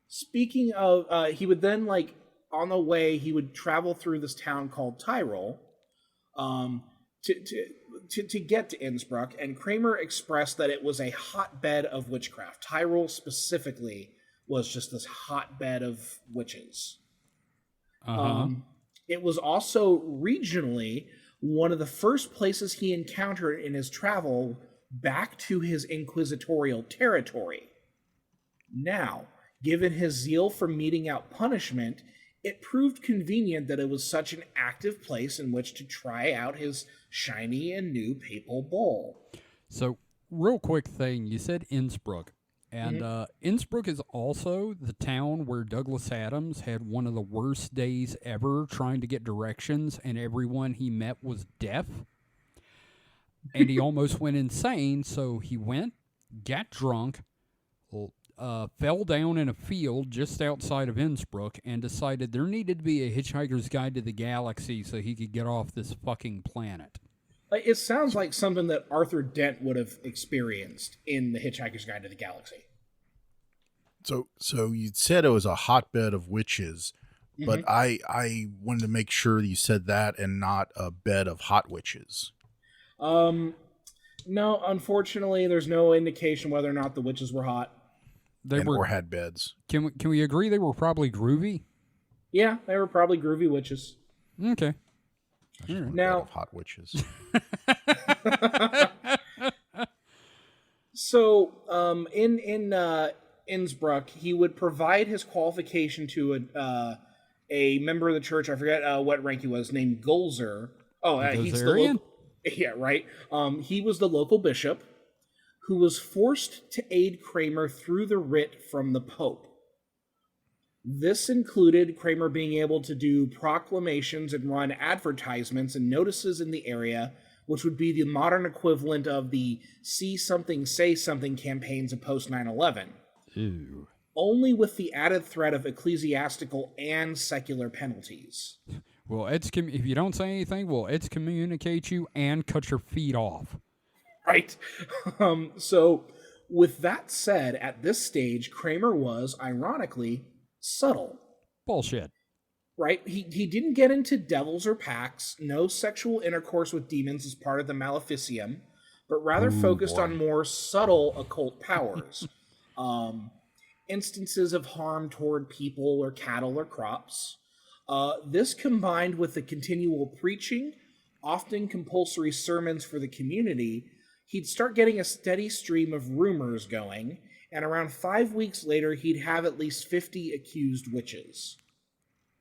speaking of, he would then, on the way, he would travel through this town called Tyrol, to get to Innsbruck, and Kramer expressed that it was a hotbed of witchcraft. Tyrol specifically was just this hotbed of witches. It was also regionally one of the first places he encountered in his travel back to his inquisitorial territory. Now, given his zeal for meting out punishment, it proved convenient that it was such an active place in which to try out his shiny and new papal bull. So, real quick thing, you said Innsbruck. And Innsbruck is also the town where Douglas Adams had one of the worst days ever trying to get directions, and everyone he met was deaf. And he almost went insane, so he went, got drunk, fell down in a field just outside of Innsbruck, and decided there needed to be a Hitchhiker's Guide to the Galaxy so he could get off this fucking planet. It sounds like something that Arthur Dent would have experienced in The Hitchhiker's Guide to the Galaxy. So you said it was a hotbed of witches, But I wanted to make sure you said that and not a bed of hot witches. No, unfortunately, there's no indication whether or not the witches were hot. Or had beds. Can we agree they were probably groovy? Yeah, they were probably groovy witches. Okay. Now, of hot witches. So, in Innsbruck, he would provide his qualification to a member of the church. I forget what rank he was, named Gulzer. Oh, he's the local. Yeah, right. He was the local bishop who was forced to aid Kramer through the writ from the Pope. This included Kramer being able to do proclamations and run advertisements and notices in the area, which would be the modern equivalent of the See Something, Say Something campaigns of post 9/11. Ew. Only with the added threat of ecclesiastical and secular penalties. Well, if you don't say anything, we'll excommunicate you and cut your feet off. Right. So, with that said, at this stage, Kramer was, ironically, subtle. Bullshit. Right? He didn't get into devils or pacts, no sexual intercourse with demons as part of the Maleficium, but rather focused on more subtle occult powers. Instances of harm toward people or cattle or crops. This combined with the continual preaching, often compulsory sermons for the community, he'd start getting a steady stream of rumors going, and around 5 weeks later, he'd have at least 50 accused witches.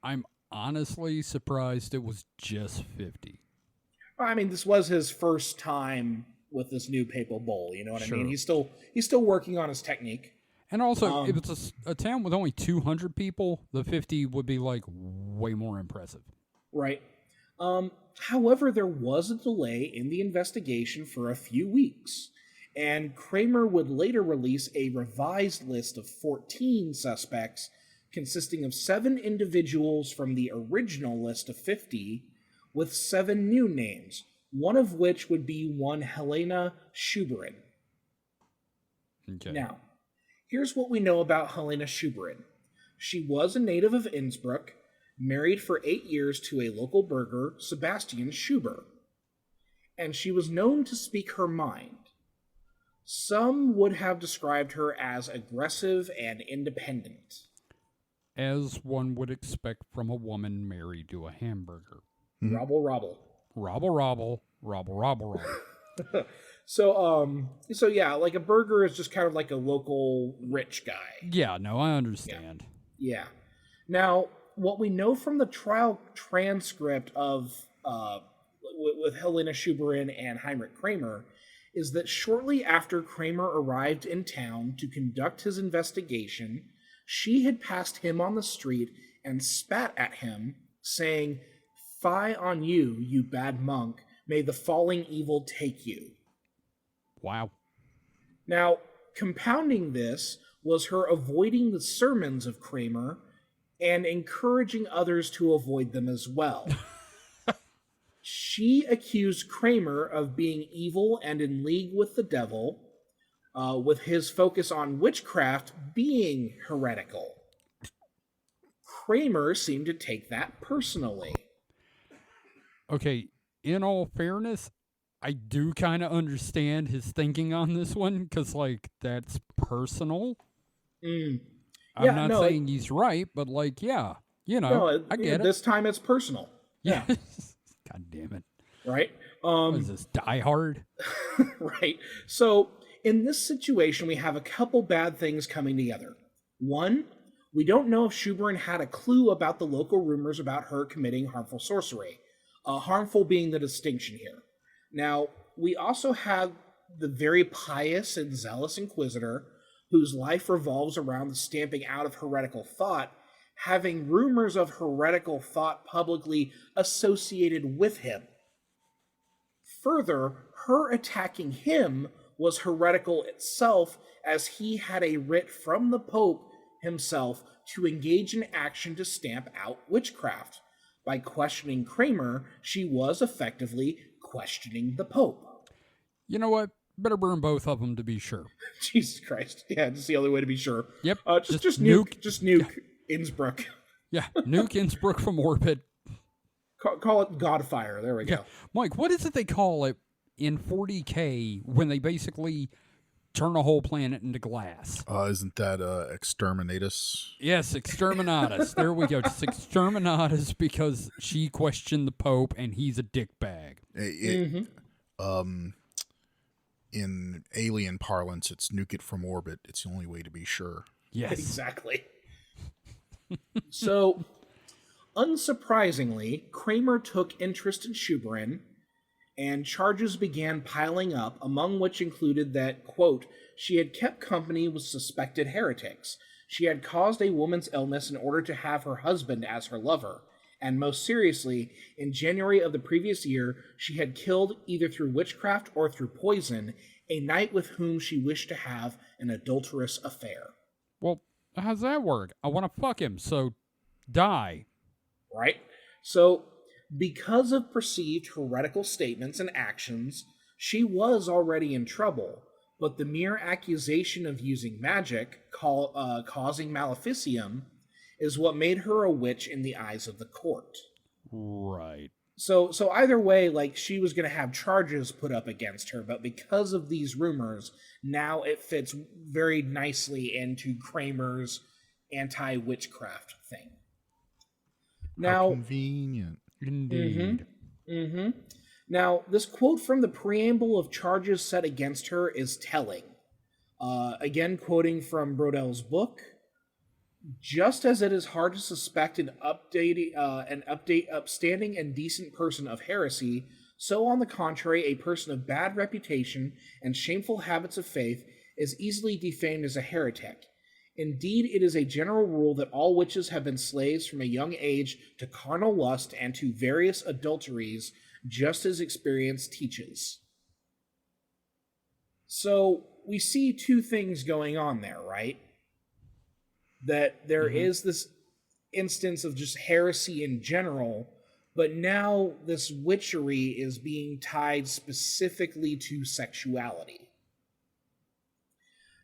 I'm honestly surprised it was just 50. I mean, this was his first time with this new papal bull, you know what I mean? He's still working on his technique. And also, if it's a town with only 200 people, the 50 would be, like, way more impressive. Right. However, there was a delay in the investigation for a few weeks, and Kramer would later release a revised list of 14 suspects consisting of 7 individuals from the original list of 50, with 7 new names, one of which would be one Helena Schuberin. Okay. Now, here's what we know about Helena Schuberin. She was a native of Innsbruck, married for 8 years to a local burgher, Sebastian Schuber, and she was known to speak her mind. Some would have described her as aggressive and independent. As one would expect from a woman married to a hamburger. Robble, robble. Robble, robble, robble, robble, robble. So yeah, like a burgher is just kind of like a local rich guy. Yeah, no, I understand. Yeah. Now, what we know from the trial transcript of with Helena Schuberin and Heinrich Kramer is that shortly after Kramer arrived in town to conduct his investigation, she had passed him on the street and spat at him, saying, "Fie on you, you bad monk, may the falling evil take you." Wow. Now, compounding this was her avoiding the sermons of Kramer and encouraging others to avoid them as well. She accused Kramer of being evil and in league with the devil, with his focus on witchcraft being heretical. Kramer seemed to take that personally. Okay, in all fairness, I do kind of understand his thinking on this one, because, like, that's personal. I'm not saying he's right, but, like, yeah, you know, I get it. This time it's personal. Yeah. God damn it. Right? What is this, Die Hard? Right. So, in this situation, we have a couple bad things coming together. One, we don't know if Schuberin had a clue about the local rumors about her committing harmful sorcery. Harmful being the distinction here. Now, we also have the very pious and zealous inquisitor, whose life revolves around the stamping out of heretical thought, having rumors of heretical thought publicly associated with him. Further, her attacking him was heretical itself, as he had a writ from the Pope himself to engage in action to stamp out witchcraft. By questioning Kramer, she was effectively questioning the Pope. You know what? Better burn both of them to be sure. Jesus Christ. Yeah, it's the only way to be sure. Yep. Just nuke Innsbruck. Yeah, nuke Innsbruck from orbit. Call it Godfire. There we go. Yeah, Mike, what is it they call it in 40K when they basically turn a whole planet into glass? Isn't that Exterminatus? Yes, Exterminatus. There we go. It's Exterminatus because she questioned the Pope and he's a dickbag. In alien parlance, it's nuke it from orbit. It's the only way to be sure. Yes. Exactly. So, unsurprisingly, Kramer took interest in Schuberin, and charges began piling up, among which included that, quote, she had kept company with suspected heretics. She had caused a woman's illness in order to have her husband as her lover. And most seriously, in January of the previous year, she had killed, either through witchcraft or through poison, a knight with whom she wished to have an adulterous affair. Well, how's that work? I want to fuck him, so die. Right? So, because of perceived heretical statements and actions, she was already in trouble, but the mere accusation of using magic, causing maleficium, is what made her a witch in the eyes of the court. Right. So either way, like, she was going to have charges put up against her, but because of these rumors, now it fits very nicely into Kramer's anti-witchcraft thing. Now, how convenient. Indeed. Now, this quote from the preamble of charges set against her is telling. Again, quoting from Brodel's book, just as it is hard to suspect an upstanding and decent person of heresy, so on the contrary, a person of bad reputation and shameful habits of faith is easily defamed as a heretic. Indeed, it is a general rule that all witches have been slaves from a young age to carnal lust and to various adulteries, just as experience teaches. So, we see two things going on there, right? That there is this instance of just heresy in general, but now this witchery is being tied specifically to sexuality.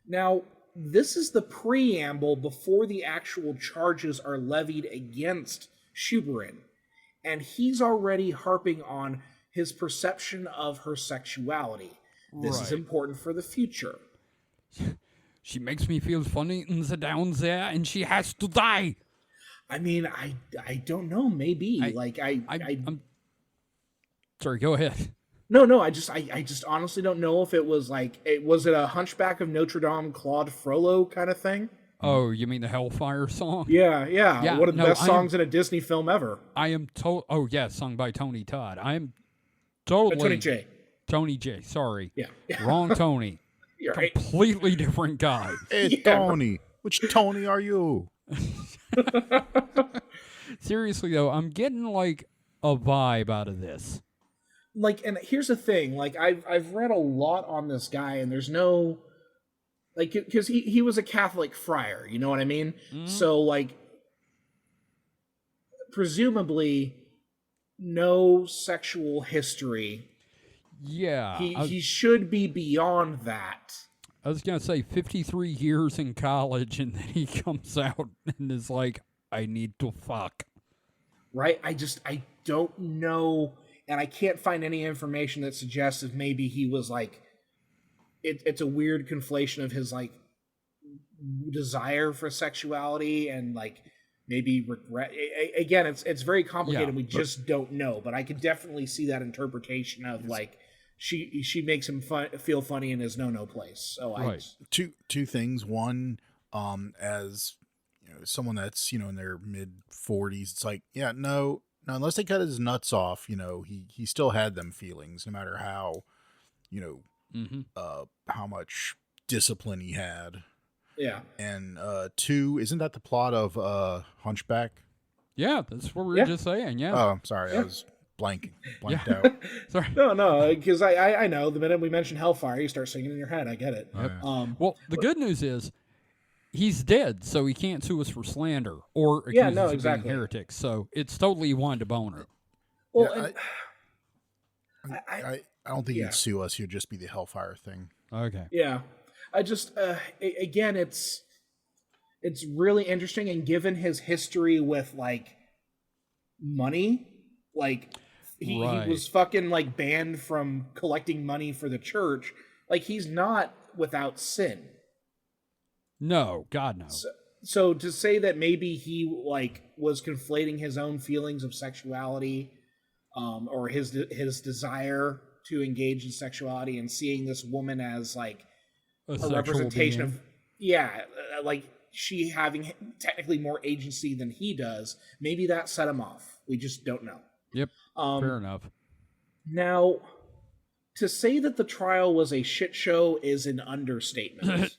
Now, this is the preamble before the actual charges are levied against Schuberin, and he's already harping on his perception of her sexuality. This is important for the future. She makes me feel funny in the down there, and she has to die. I mean, I don't know. Maybe I'm sorry. Go ahead. No. I just honestly don't know if it was was it a Hunchback of Notre Dame Claude Frollo kind of thing? Oh, you mean the Hellfire song? Yeah. One of the best songs in a Disney film ever. I am Oh, yeah, sung by Tony Todd. I am totally Tony J. Tony J. Sorry. Yeah. Wrong Tony. You're right. Completely different guy. Hey, Tony. Which Tony are you? Seriously, though, I'm getting, like, a vibe out of this. Like, and here's the thing. Like, I've read a lot on this guy, and there's no... Like, because he was a Catholic friar, you know what I mean? So, like, presumably, no sexual history. Yeah. He should be beyond that. I was going to say 53 years in college, and then he comes out and is like, I need to fuck. Right? I don't know, and I can't find any information that suggests if maybe he was like, it's a weird conflation of his, like, desire for sexuality and, like, maybe regret. Again, it's very complicated. We just don't know, but I could definitely see that interpretation of, like, she makes him feel funny in his no place. So right. Two things. One, as you know, someone that's in their mid 40s, it's like, no, unless they cut his nuts off, he still had them feelings, no matter how, how much discipline he had. Yeah. And two, isn't that the plot of Hunchback? Yeah, that's what we were just saying. Yeah. Oh, I'm sorry, I was blanked out. Sorry. No, because I know the minute we mention Hellfire, you start singing in your head. I get it. Yep. Well, the good neuse is he's dead, so he can't sue us for slander or accuse us of being heretics. So it's totally one to boner. Well, I don't think he'd sue us. He'd just be the Hellfire thing. Okay. Yeah. I just again, it's It's really interesting, and given his history with like money, like he Right. was fucking like banned from collecting money for the church. Like he's not without sin. No, God, no. So to say that maybe he like was conflating his own feelings of sexuality, or his desire to engage in sexuality and seeing this woman as like A a sexual representation being. of, yeah, like she having technically more agency than he does, maybe that set him off. We just don't know. Yep, Um, fair enough. Now, to say that the trial was a shit show is an understatement.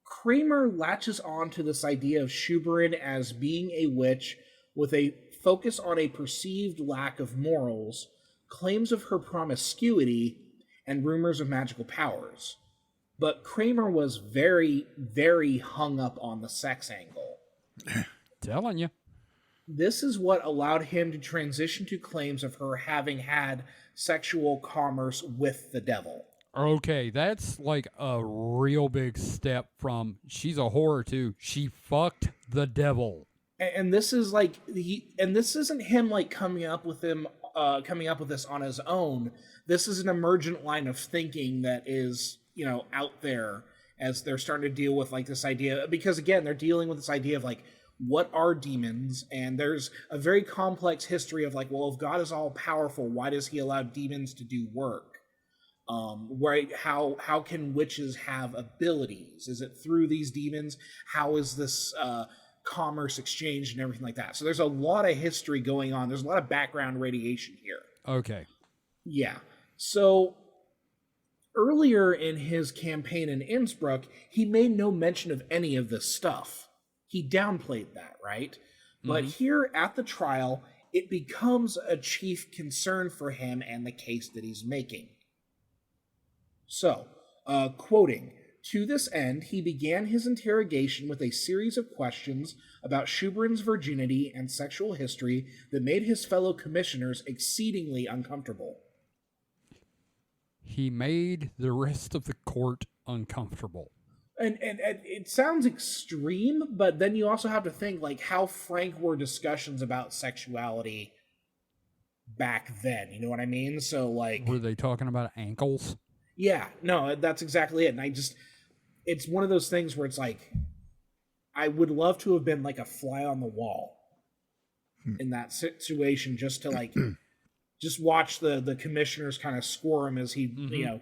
Kramer latches on to this idea of Schuberin as being a witch with a focus on a perceived lack of morals, claims of her promiscuity, and rumors of magical powers. But Kramer was very, very hung up on the sex angle. Telling you. This is what allowed him to transition to claims of her having had sexual commerce with the devil. Okay, that's like a real big step from she's a whore to she fucked the devil. And this is like this isn't him like coming up with this on his own. This is an emergent line of thinking that is, out there as they're starting to deal with like this idea, because again, they're dealing with this idea of like, what are demons? And there's a very complex history of like, well, if God is all powerful, why does he allow demons to do work? How can witches have abilities? Is it through these demons? How is this commerce exchanged and everything like that? So there's a lot of history going on. There's a lot of background radiation here. Okay. Yeah. So earlier in his campaign in Innsbruck, he made no mention of any of this stuff. He downplayed that, right? But here at the trial, it becomes a chief concern for him and the case that he's making. So, quoting, "To this end, he began his interrogation with a series of questions about Schuberin's virginity and sexual history that made his fellow commissioners exceedingly uncomfortable." He made the rest of the court uncomfortable. And it sounds extreme, but then you also have to think, like, how frank were discussions about sexuality back then? You know what I mean? So, like... Were they talking about ankles? Yeah, no, that's exactly it. And it's one of those things where it's like, I would love to have been like a fly on the wall in that situation, just to like, just watch the commissioners kind of squirm as he,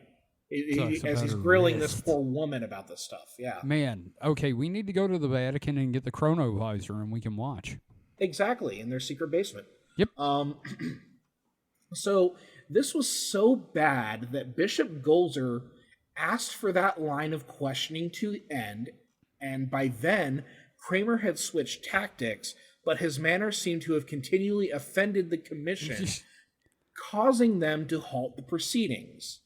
as he's grilling this poor woman about this stuff. Yeah. Man, okay, we need to go to the Vatican and get the chronovisor and we can watch. Exactly, in their secret basement. Yep. So this was so bad that Bishop Golzer asked for that line of questioning to end, and by then, Kramer had switched tactics, but his manner seemed to have continually offended the commission, causing them to halt the proceedings.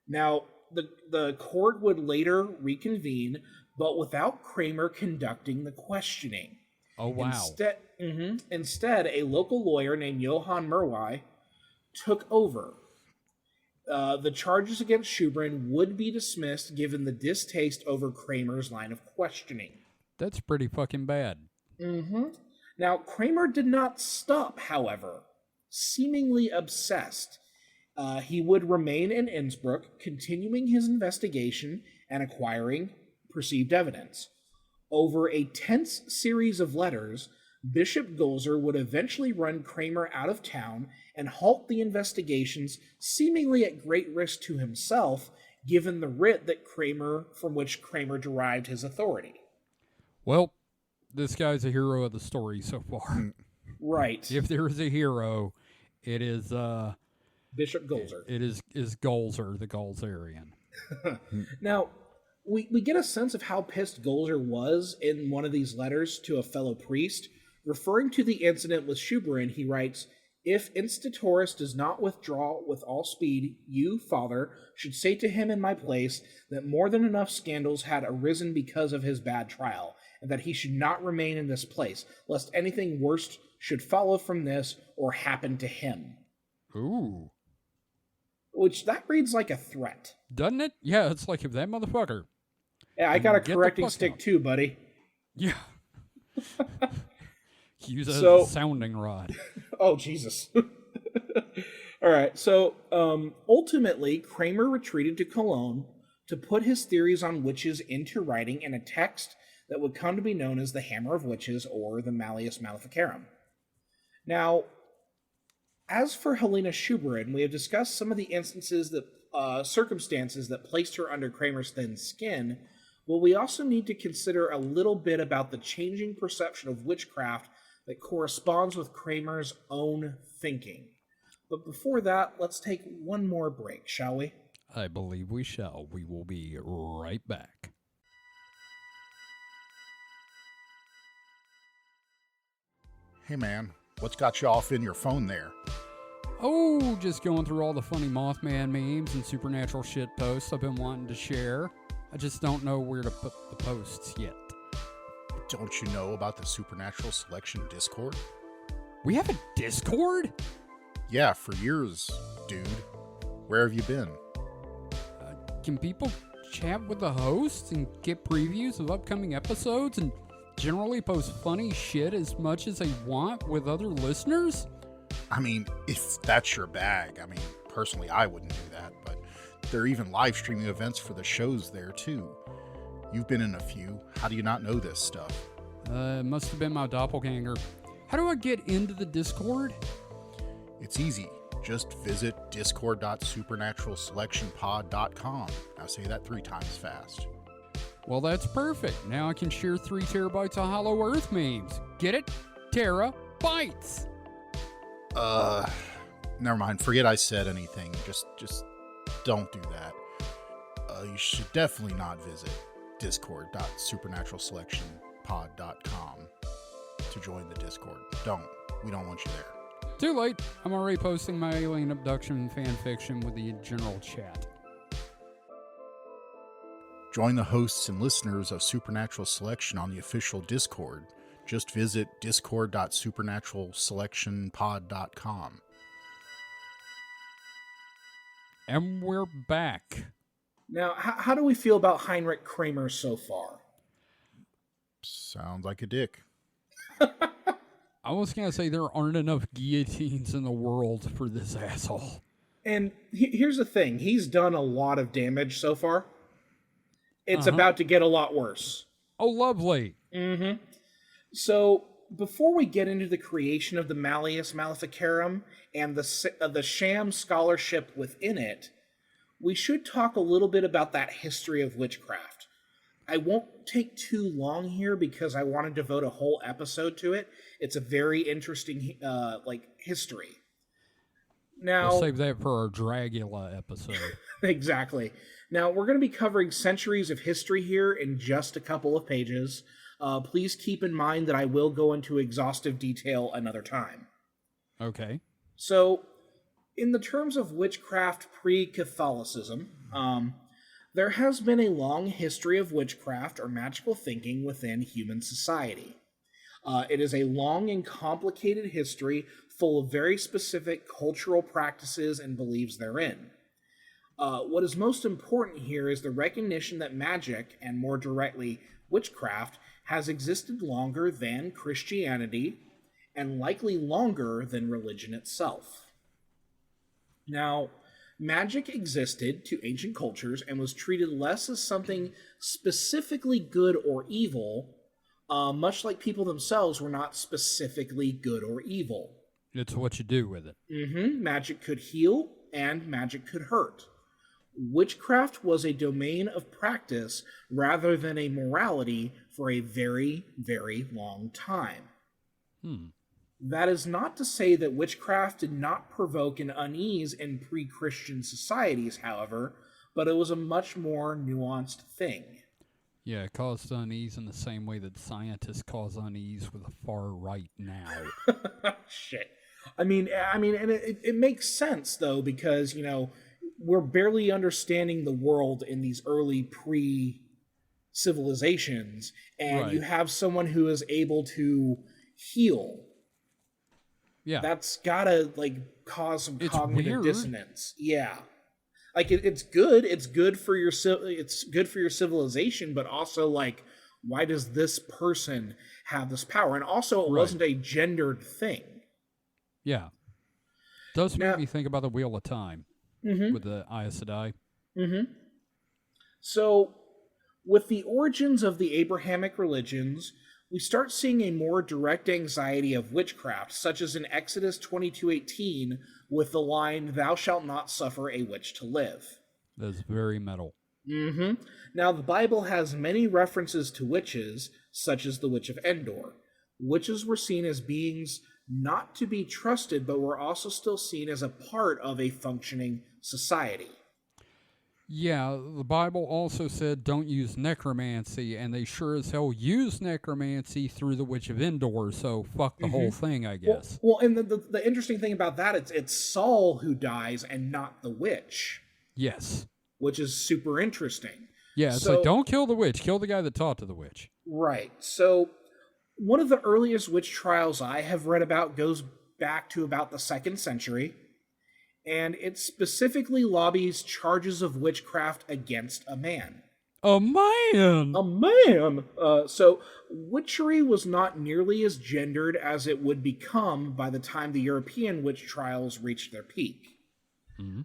Now, the court would later reconvene, but without Kramer conducting the questioning. Oh, wow. Instead, a local lawyer named Johann Merwey took over. The charges against Schuberin would be dismissed given the distaste over Kramer's line of questioning. That's pretty fucking bad. Now, Kramer did not stop, however. Seemingly obsessed, he would remain in Innsbruck, continuing his investigation and acquiring perceived evidence. Over a tense series of letters, Bishop Golzer would eventually run Kramer out of town and halt the investigations, seemingly at great risk to himself, given the writ from which Kramer derived his authority. Well, this guy's a hero of the story so far. Right. If there is a hero, it is Bishop Golzer. It is Golzer, the Golzerian. Now, we get a sense of how pissed Golzer was in one of these letters to a fellow priest. Referring to the incident with Schuberin, he writes, "If Instatoris does not withdraw with all speed, you, Father, should say to him in my place that more than enough scandals had arisen because of his bad trial, and that he should not remain in this place, lest anything worse should follow from this or happen to him." Ooh. Which, that reads like a threat. Doesn't it? Yeah, it's like if that motherfucker. Yeah, I And got a get the correcting fuck stick out. too, buddy. Yeah. Use it as So- a sounding rod. Oh, Jesus. All right. So ultimately, Kramer retreated to Cologne to put his theories on witches into writing in a text that would come to be known as the Hammer of Witches or the Malleus Maleficarum. Now, as for Helena Schuberin, we have discussed some of the instances that circumstances that placed her under Kramer's thin skin. Well, we also need to consider a little bit about the changing perception of witchcraft that corresponds with Kramer's own thinking. But before that, let's take one more break, shall we? I believe we shall. We will be right back. Hey man, what's got you off in your phone there? Oh, just going through all the funny Mothman memes and supernatural shit posts I've been wanting to share. I just don't know where to put the posts yet. Don't you know about the Supernatural Selection Discord? We have a Discord? Yeah, for years, dude. Where have you been? Can people chat with the hosts and get previews of upcoming episodes and generally post funny shit as much as they want with other listeners? I mean, if that's your bag. I mean, personally, I wouldn't do that, but there are even live streaming events for the shows there, too. You've been in a few. How do you not know this stuff? It must have been my doppelganger. How do I get into the Discord? It's easy. Just visit discord.supernaturalselectionpod.com. Now say that 3 times fast. Well, that's perfect. Now I can share 3 terabytes of Hollow Earth memes. Get it? Terabytes. Never mind. Forget I said anything. Just don't do that. You should definitely not visit discord.supernaturalselectionpod.com to join the Discord. We don't want you there. Too late. I'm already posting my alien abduction fan fiction with the general chat. Join the hosts and listeners of Supernatural Selection on the official Discord. Just visit discord.supernaturalselectionpod.com. And we're back. Now, how do we feel about Heinrich Kramer so far? Sounds like a dick. I was going to say there aren't enough guillotines in the world for this asshole. And here's the thing. He's done a lot of damage so far. It's about to get a lot worse. Oh, lovely. Mm-hmm. So, before we get into the creation of the Malleus Maleficarum and the sham scholarship within it, we should talk a little bit about that history of witchcraft. I won't take too long here because I want to devote a whole episode to it. It's a very interesting, history. Now, We'll save that for our Dragula episode. Exactly. Now, we're going to be covering centuries of history here in just a couple of pages. Please keep in mind that I will go into exhaustive detail another time. Okay. So, in the terms of witchcraft pre-Catholicism, there has been a long history of witchcraft or magical thinking within human society. It is a long and complicated history full of very specific cultural practices and beliefs therein. What is most important here is the recognition that magic, and more directly, witchcraft, has existed longer than Christianity, and likely longer than religion itself. Now, magic existed to ancient cultures and was treated less as something specifically good or evil, much like people themselves were not specifically good or evil. It's what you do with it. Magic could heal, and magic could hurt. Witchcraft was a domain of practice rather than a morality for a very, very long time. That is not to say that witchcraft did not provoke an unease in pre-Christian societies, however, but it was a much more nuanced thing. Yeah, it caused unease in the same way that scientists cause unease with the far right now. Shit. I mean, and it makes sense, though, because, we're barely understanding the world in these early pre-civilizations, and Right. you have someone who is able to heal. Yeah. That's gotta, cause some It's cognitive weird. dissonance. Yeah. Like it's good. It's good for your it's good for your civilization, but also like, why does this person have this power? And also, it Right. wasn't a gendered thing. Yeah. Does Now- make me think about the Wheel of Time with the Aes Sedai. So, with the origins of the Abrahamic religions, we start seeing a more direct anxiety of witchcraft, such as in Exodus 22:18, with the line, "Thou shalt not suffer a witch to live." That's very metal. Now, the Bible has many references to witches, such as the Witch of Endor. Witches were seen as beings not to be trusted, but were also still seen as a part of a functioning society. Yeah, the Bible also said don't use necromancy, and they sure as hell use necromancy through the Witch of Endor, so fuck the whole thing, I guess. Well, and the interesting thing about that, it's Saul who dies and not the witch, Yes. which is super interesting. Yeah, it's like, don't kill the witch, kill the guy that taught to the witch. Right. So, one of the earliest witch trials I have read about goes back to about the 2nd century, and it specifically lobbies charges of witchcraft against a man. A man! A man! So, witchery was not nearly as gendered as it would become by the time the European witch trials reached their peak.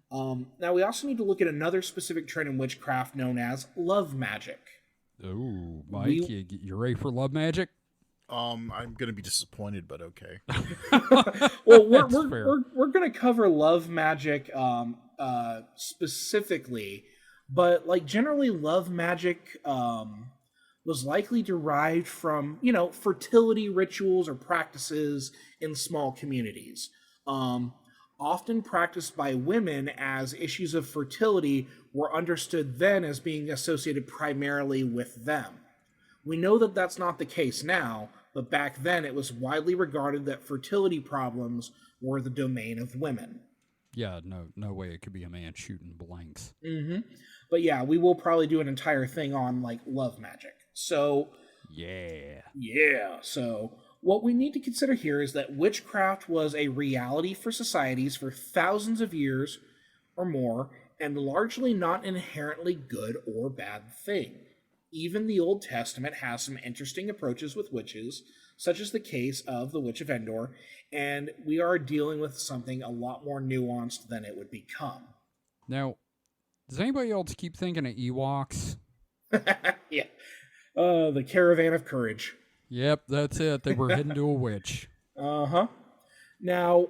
Now, we also need to look at another specific trend in witchcraft known as love magic. Ooh, Mike, you ready for love magic? I'm gonna be disappointed, but okay. Well, That's we're fair. we're going to cover love magic specifically, but like generally, love magic was likely derived from fertility rituals or practices in small communities, often practiced by women, as issues of fertility were understood then as being associated primarily with them. We know that that's not the case now, but back then it was widely regarded that fertility problems were the domain of women. Yeah, no way it could be a man shooting blanks. But yeah, we will probably do an entire thing on like love magic. So Yeah. So what we need to consider here is that witchcraft was a reality for societies for thousands of years or more, and largely not an inherently good or bad thing. Even the Old Testament has some interesting approaches with witches, such as the case of the Witch of Endor, and we are dealing with something a lot more nuanced than it would become. Now, does anybody else keep thinking of Ewoks? Yeah. The Caravan of Courage. Yep, that's it. They were heading to a witch. Uh-huh. Now,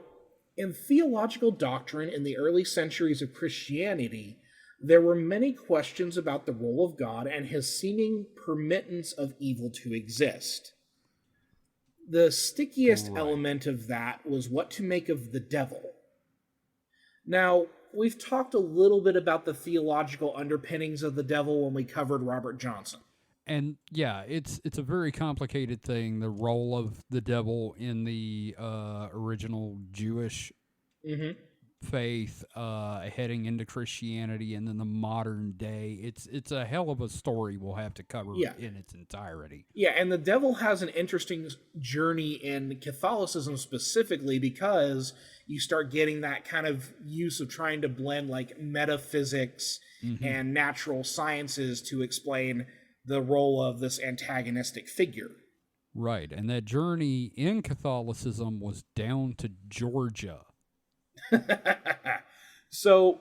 in theological doctrine in the early centuries of Christianity, there were many questions about the role of God and his seeming permittance of evil to exist. The stickiest element of that was what to make of the devil. Now, we've talked a little bit about the theological underpinnings of the devil when we covered Robert Johnson. And yeah, it's a very complicated thing, the role of the devil in the original Jewish faith heading into Christianity, and then the modern day. It's a hell of a story we'll have to cover in its entirety. Yeah, and the devil has an interesting journey in Catholicism specifically, because you start getting that kind of use of trying to blend like metaphysics and natural sciences to explain the role of this antagonistic figure. Right, and that journey in Catholicism was down to Georgia. So,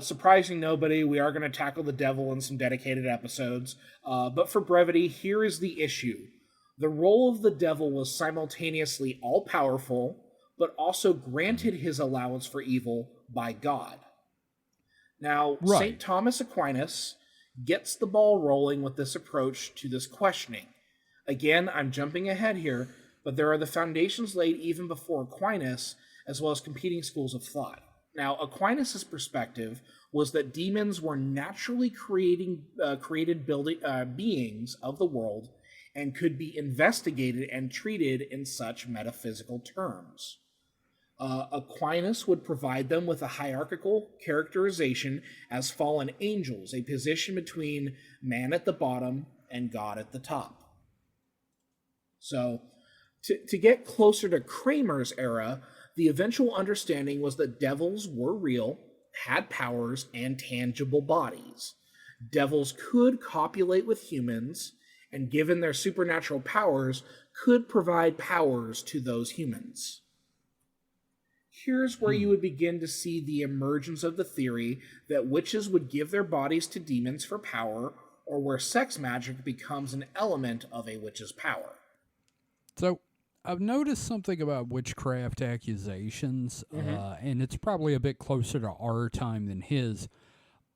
surprising nobody, we are going to tackle the devil in some dedicated episodes. But for brevity, here is the issue. The role of the devil was simultaneously all-powerful, but also granted his allowance for evil by God. Now, St. Thomas Aquinas gets the ball rolling with this approach to this questioning. Again, I'm jumping ahead here, but there are the foundations laid even before Aquinas, as well as competing schools of thought. Now, Aquinas' perspective was that demons were naturally created beings of the world and could be investigated and treated in such metaphysical terms. Aquinas would provide them with a hierarchical characterization as fallen angels, a position between man at the bottom and God at the top. So, to get closer to Kramer's era, the eventual understanding was that devils were real had powers and tangible bodies. Devils could copulate with humans, and given their supernatural powers, could provide powers to those humans. Here's where you would begin to see the emergence of the theory that witches would give their bodies to demons for power, or where sex magic becomes an element of a witch's power. So, I've noticed something about witchcraft accusations, and it's probably a bit closer to our time than his.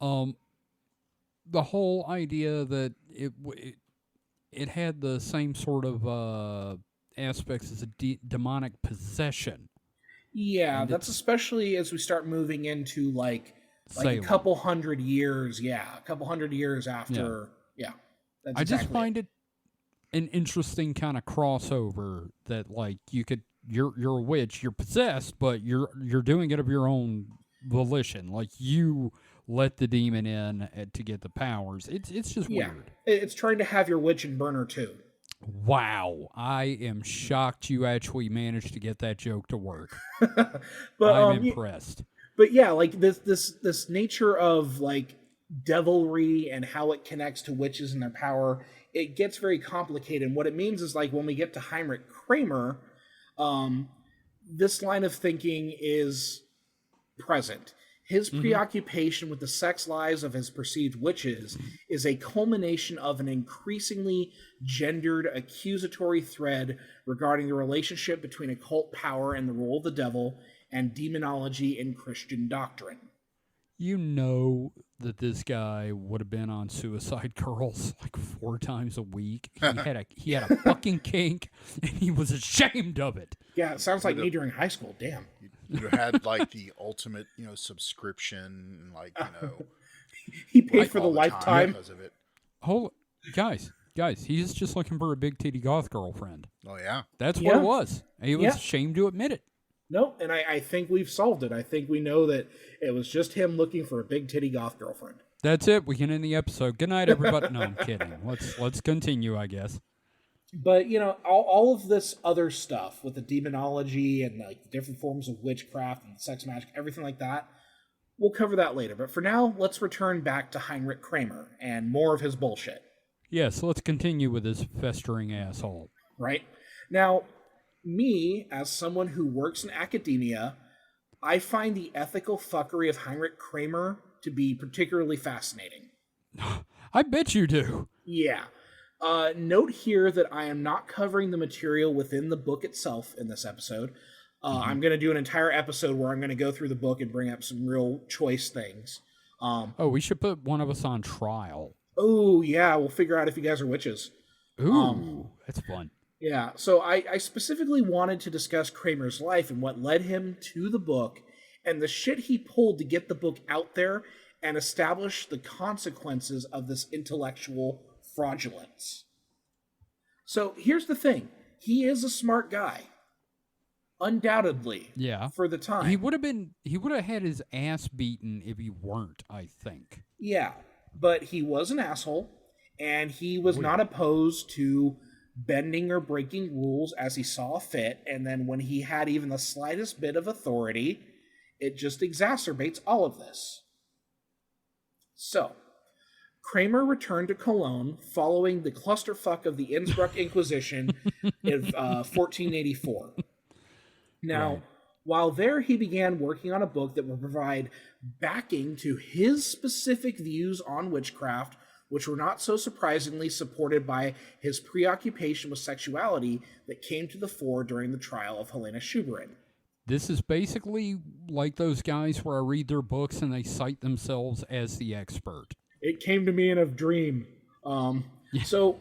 The whole idea that it had the same sort of aspects as a demonic possession. Yeah, And that's especially as we start moving into like a Salem. couple hundred years. Yeah, a couple hundred years after. Yeah, that's I just exactly find it an interesting kind of crossover that like you're a witch, you're possessed, but you're doing it of your own volition. Like you let the demon in to get the powers. It's just weird. It's trying to have your witch and burner too. Wow, I am shocked you actually managed to get that joke to work. But I'm impressed. But yeah, like this nature of like devilry and how it connects to witches and their power, it gets very complicated. And what it means is like when we get to Heinrich Kramer, this line of thinking is present. His preoccupation with the sex lives of his perceived witches is a culmination of an increasingly gendered accusatory thread regarding the relationship between occult power and the role of the devil and demonology in Christian doctrine. You know that this guy would have been on Suicide Girls like 4 times a week. He had a fucking kink, and he was ashamed of it. Yeah, it sounds like me during high school. Damn. You had like the ultimate, subscription, and like He paid like, for the all time lifetime. because of it. Guys, he's just looking for a big titty goth girlfriend. Oh yeah, That's what it was. He was Yeah. ashamed to admit it. No, and I think we've solved it. I think we know that it was just him looking for a big titty goth girlfriend. That's it. We can end the episode. Good night, everybody. No, I'm kidding. Let's continue, I guess. But all of this other stuff with the demonology and like the different forms of witchcraft and sex magic, everything like that, we'll cover that later. But for now, let's return back to Heinrich Kramer and more of his bullshit. Yes, let's continue with this festering asshole. Right? Now, me, as someone who works in academia, I find the ethical fuckery of Heinrich Kramer to be particularly fascinating. I bet you do. Yeah. Note here that I am not covering the material within the book itself in this episode. I'm going to do an entire episode where I'm going to go through the book and bring up some real choice things. We should put one of us on trial. Oh, yeah, we'll figure out if you guys are witches. Ooh, that's fun. Yeah, so I specifically wanted to discuss Kramer's life and what led him to the book and the shit he pulled to get the book out there and establish the consequences of this intellectual fraudulence. So here's the thing. He is a smart guy. Undoubtedly. Yeah. For the time. He would have had his ass beaten if he weren't, I think. Yeah, but he was an asshole, and he was not opposed to bending or breaking rules as he saw fit, and then when he had even the slightest bit of authority, it just exacerbates all of this. So, Kramer returned to Cologne following the clusterfuck of the Innsbruck Inquisition in 1484. Now, while there, he began working on a book that would provide backing to his specific views on witchcraft, which were not so surprisingly supported by his preoccupation with sexuality that came to the fore during the trial of Helena Schuberin. This is basically like those guys where I read their books and they cite themselves as the expert. It came to me in a dream. So,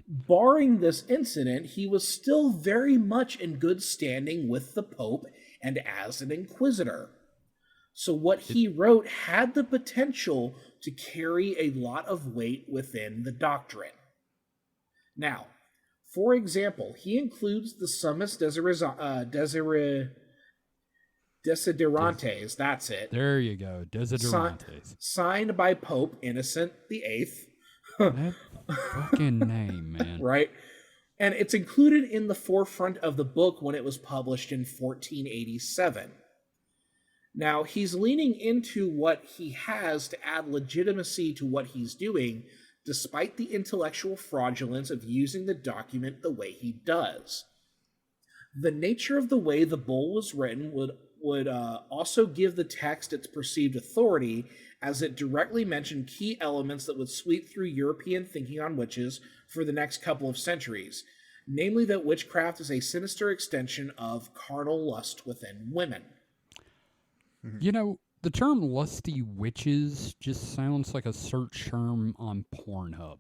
barring this incident, he was still very much in good standing with the Pope and as an inquisitor. So what he wrote had the potential to carry a lot of weight within the doctrine. Now, for example, he includes the Summus Desiderantes, that's it. There you go, Desiderantes. Signed by Pope Innocent VIII. That fucking name, man. Right? And it's included in the forefront of the book when it was published in 1487. Now, he's leaning into what he has to add legitimacy to what he's doing, despite the intellectual fraudulence of using the document the way he does. The nature of the way the bull was written would also give the text its perceived authority, as it directly mentioned key elements that would sweep through European thinking on witches for the next couple of centuries, namely that witchcraft is a sinister extension of carnal lust within women. You know, the term lusty witches just sounds like a search term on Pornhub.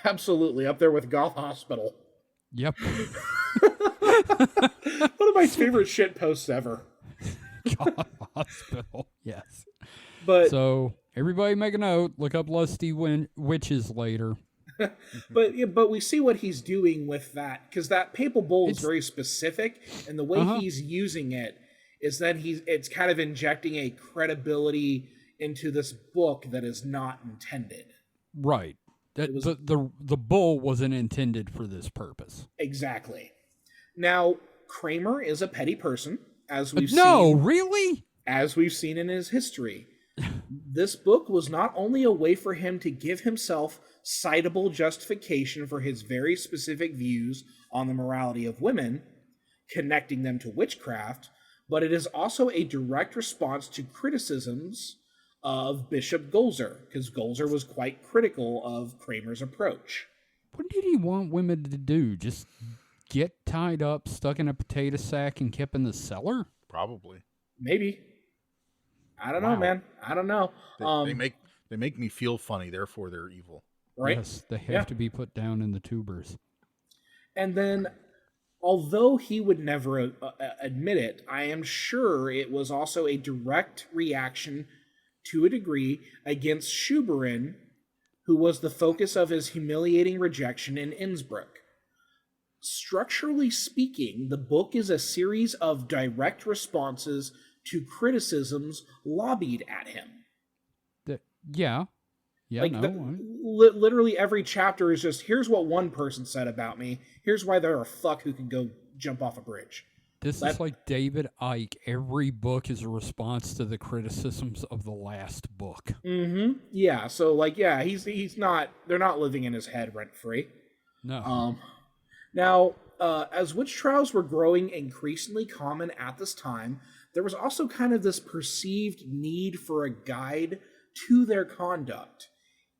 Absolutely, up there with Goth Hospital. Yep. One of my favorite shit posts ever. God Hospital. Yes. But so everybody make a note. Look up lusty witches later. but we see what he's doing with that, because that papal bull is very specific, and the way he's using it is that it's kind of injecting a credibility into this book that is not intended. Right. The bull wasn't intended for this purpose. Exactly. Now, Kramer is a petty person, as we've really? As we've seen in his history. This book was not only a way for him to give himself citable justification for his very specific views on the morality of women, connecting them to witchcraft, but it is also a direct response to criticisms of Bishop Golzer, because Golzer was quite critical of Kramer's approach. What did he want women to do? Just get tied up, stuck in a potato sack, and kept in the cellar? Probably. Maybe. I don't know, man. I don't know. They make me feel funny, therefore they're evil. Right? Yes, they have to be put down in the tubers. And then, although he would never admit it, I am sure it was also a direct reaction, to a degree, against Schuberin, who was the focus of his humiliating rejection in Innsbruck. Structurally speaking, the book is a series of direct responses to criticisms lobbied at him. Literally every chapter is just, here's what one person said about me, here's why they're a fuck who can go jump off a bridge. This is like David Icke. Every book is a response to the criticisms of the last book. Mm-hmm. Yeah, so he's not, they're not living in his head rent-free. No. Now, as witch trials were growing increasingly common at this time, there was also kind of this perceived need for a guide to their conduct.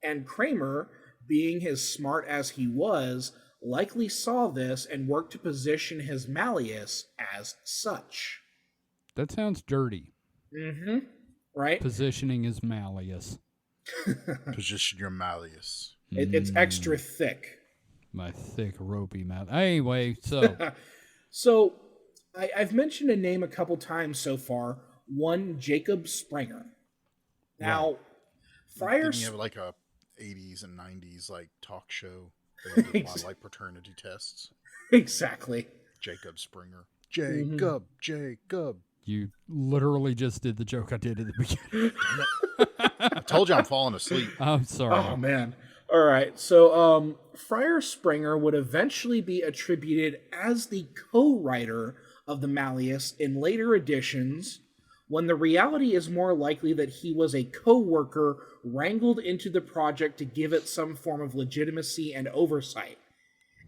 And Kramer, being as smart as he was, likely saw this and worked to position his Malleus as such. That sounds dirty. Mm-hmm. Right? Positioning his Malleus. Position your Malleus. It's extra thick. My thick, ropey mouth. Anyway, so... So, I've mentioned a name a couple times so far. One, Jacob Sprenger. Now, Didn't he have like a 80s and 90s like talk show? They did a lot of like paternity tests. Exactly. Jacob Springer. Jacob. You literally just did the joke I did at the beginning. I told you I'm falling asleep. I'm sorry. Oh, man. All right. So, Friar Springer would eventually be attributed as the co-writer of the Malleus in later editions, when the reality is more likely that he was a co-worker wrangled into the project to give it some form of legitimacy and oversight.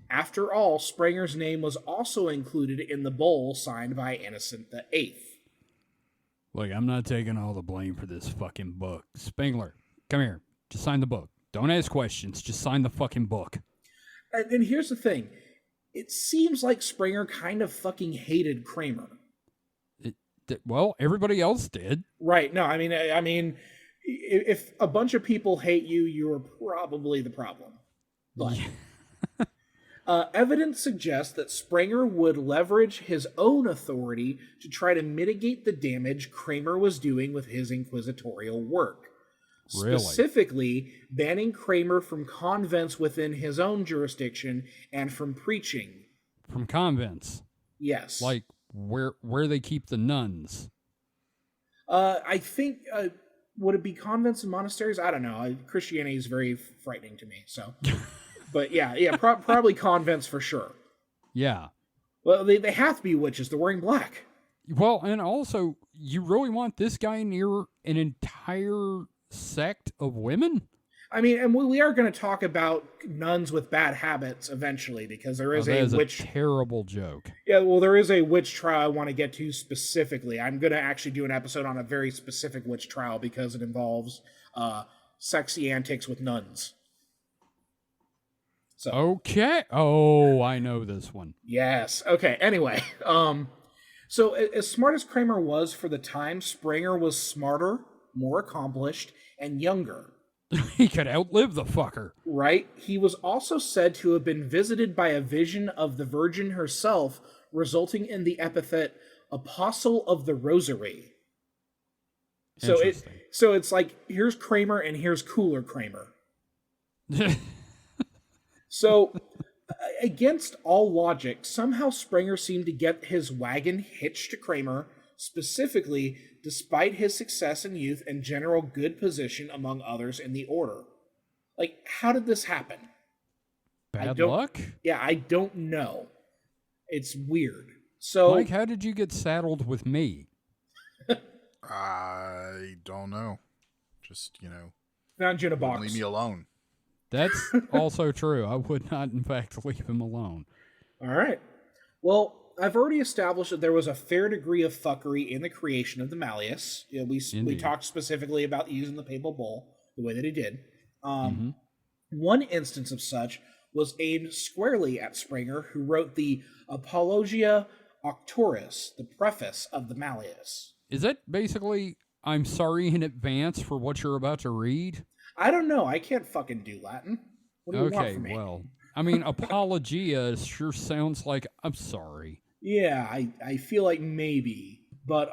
After all, Springer's name was also included in the bull signed by Innocent VIII. Look, I'm not taking all the blame for this fucking book. Spengler, come here. Just sign the book. Don't ask questions. Just sign the fucking book. And here's the thing. It seems like Springer kind of fucking hated Kramer. Well, everybody else did. Right. No, I mean, if a bunch of people hate you, you are probably the problem. But evidence suggests that Springer would leverage his own authority to try to mitigate the damage Kramer was doing with his inquisitorial work. Really? Specifically, banning Kramer from convents within his own jurisdiction and from preaching. From convents? Yes. Like where they keep the nuns? I think, would it be convents and monasteries? I don't know. Christianity is very frightening to me, so. But yeah, probably convents for sure. Yeah. Well, they have to be witches. They're wearing black. Well, and also, you really want this guy near an entire sect of women? I mean, and we are going to talk about nuns with bad habits eventually, because there Oh, is that a is a witch. terrible joke. Yeah, well, there is a witch trial I want to get to specifically. I'm going to actually do an episode on a very specific witch trial because it involves sexy antics with nuns. So Okay. Oh, I know this one. yes. Okay. Anyway, so as smart as Kramer was for the time, Springer was smarter, more accomplished, and younger. He could outlive the fucker. Right? He was also said to have been visited by a vision of the Virgin herself, resulting in the epithet Apostle of the Rosary. Interesting. So it's like, here's Kramer and here's cooler Kramer. So against all logic, somehow Springer seemed to get his wagon hitched to Kramer, specifically despite his success in youth and general good position among others in the order. Like, how did this happen? Bad luck? Yeah, I don't know. It's weird. So, Mike, how did you get saddled with me? I don't know. Just, found you in a wouldn't box. leave me alone. That's also true. I would not, in fact, leave him alone. All right. Well, I've already established that there was a fair degree of fuckery in the creation of the Malleus. We talked specifically about using the papal bull the way that he did. One instance of such was aimed squarely at Springer, who wrote the Apologia Auctoris, the preface of the Malleus. Is that basically, I'm sorry in advance for what you're about to read? I don't know. I can't fucking do Latin. What do you want Okay, from me? well, I mean, apologia sure sounds like I'm sorry. Yeah, I feel like maybe. But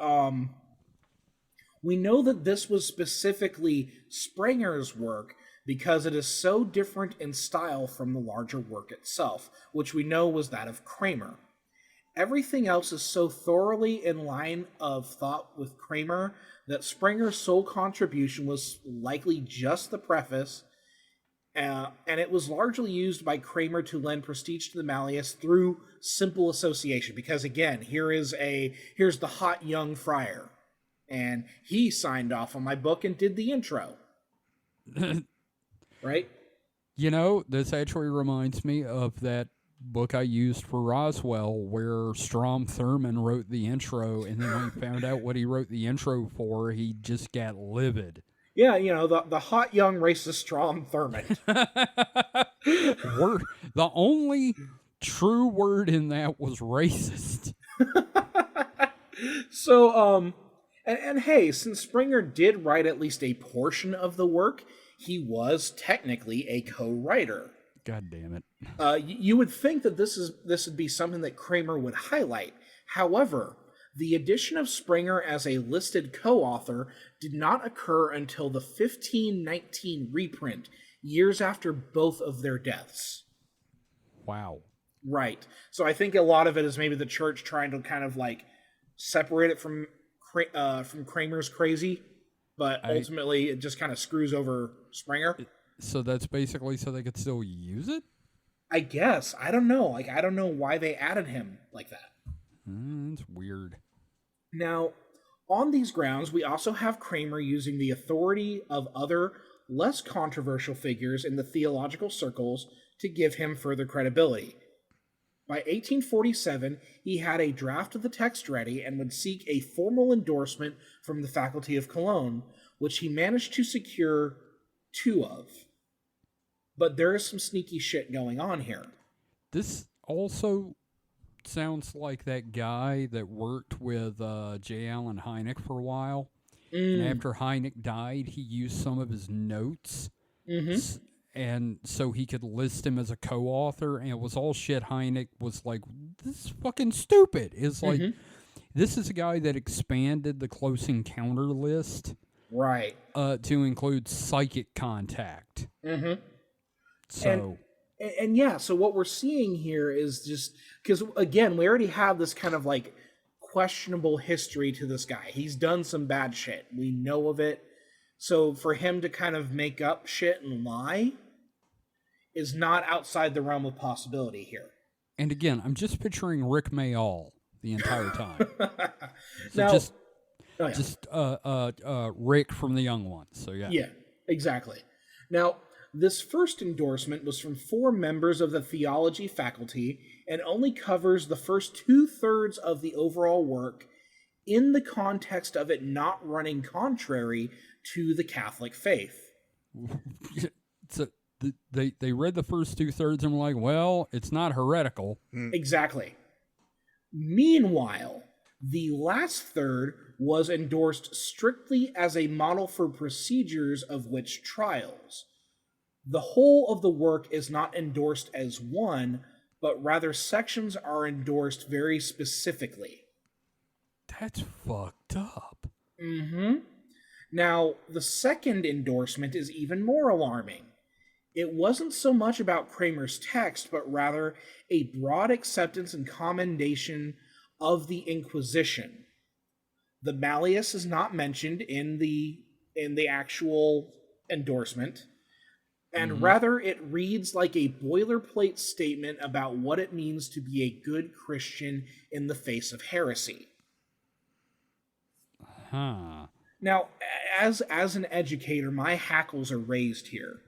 we know that this was specifically Springer's work because it is so different in style from the larger work itself, which we know was that of Kramer. Everything else is so thoroughly in line of thought with Kramer that Springer's sole contribution was likely just the preface, and it was largely used by Kramer to lend prestige to the Malleus through simple association. Because again, here's the hot young friar, and he signed off on my book and did the intro. Right? This actually reminds me of that book I used for Roswell where Strom Thurmond wrote the intro, and then when he found out what he wrote the intro for, he just got livid. Yeah, the hot young racist Strom Thurmond. The only true word in that was racist. So, and hey, since Springer did write at least a portion of the work, he was technically a co-writer. God damn it. You would think that this would be something that Kramer would highlight. However, the addition of Springer as a listed co-author did not occur until the 1519 reprint, years after both of their deaths. Wow. Right. So I think a lot of it is maybe the church trying to kind of like separate it from Kramer's crazy, but ultimately it just kind of screws over Springer. So that's basically so they could still use it? I guess. I don't know. I don't know why they added him like that. It's weird. Now, on these grounds, we also have Kramer using the authority of other, less controversial figures in the theological circles to give him further credibility. By 1847, he had a draft of the text ready and would seek a formal endorsement from the faculty of Cologne, which he managed to secure 2 of. But there is some sneaky shit going on here. This also sounds like that guy that worked with J. Allen Hynek for a while. And after Hynek died, he used some of his notes. And so he could list him as a co-author. And it was all shit Hynek was like, this is fucking stupid. It's like, this is a guy that expanded the Close Encounter list. Right. To include psychic contact. So... And yeah, so what we're seeing here is just because, again, we already have this kind of like questionable history to this guy. He's done some bad shit. We know of it. So for him to kind of make up shit and lie is not outside the realm of possibility here. And again, I'm just picturing Rick Mayall. the entire time. So Now, just oh, yeah. just Rick from the Young Ones. So yeah. Yeah, exactly. Now, this first endorsement was from 4 members of the theology faculty and only covers the first 2/3 of the overall work in the context of it not running contrary to the Catholic faith. So they read the first 2/3 and were like, well, it's not heretical. Exactly. Meanwhile, the last third was endorsed strictly as a model for procedures of witch trials. The whole of the work is not endorsed as one, but rather sections are endorsed very specifically. That's fucked up. Now, the second endorsement is even more alarming. It wasn't so much about Kramer's text, but rather a broad acceptance and commendation of the Inquisition. The Malleus is not mentioned in the actual endorsement, and rather it reads like a boilerplate statement about what it means to be a good Christian in the face of heresy. Huh. Now, as an educator, my hackles are raised here.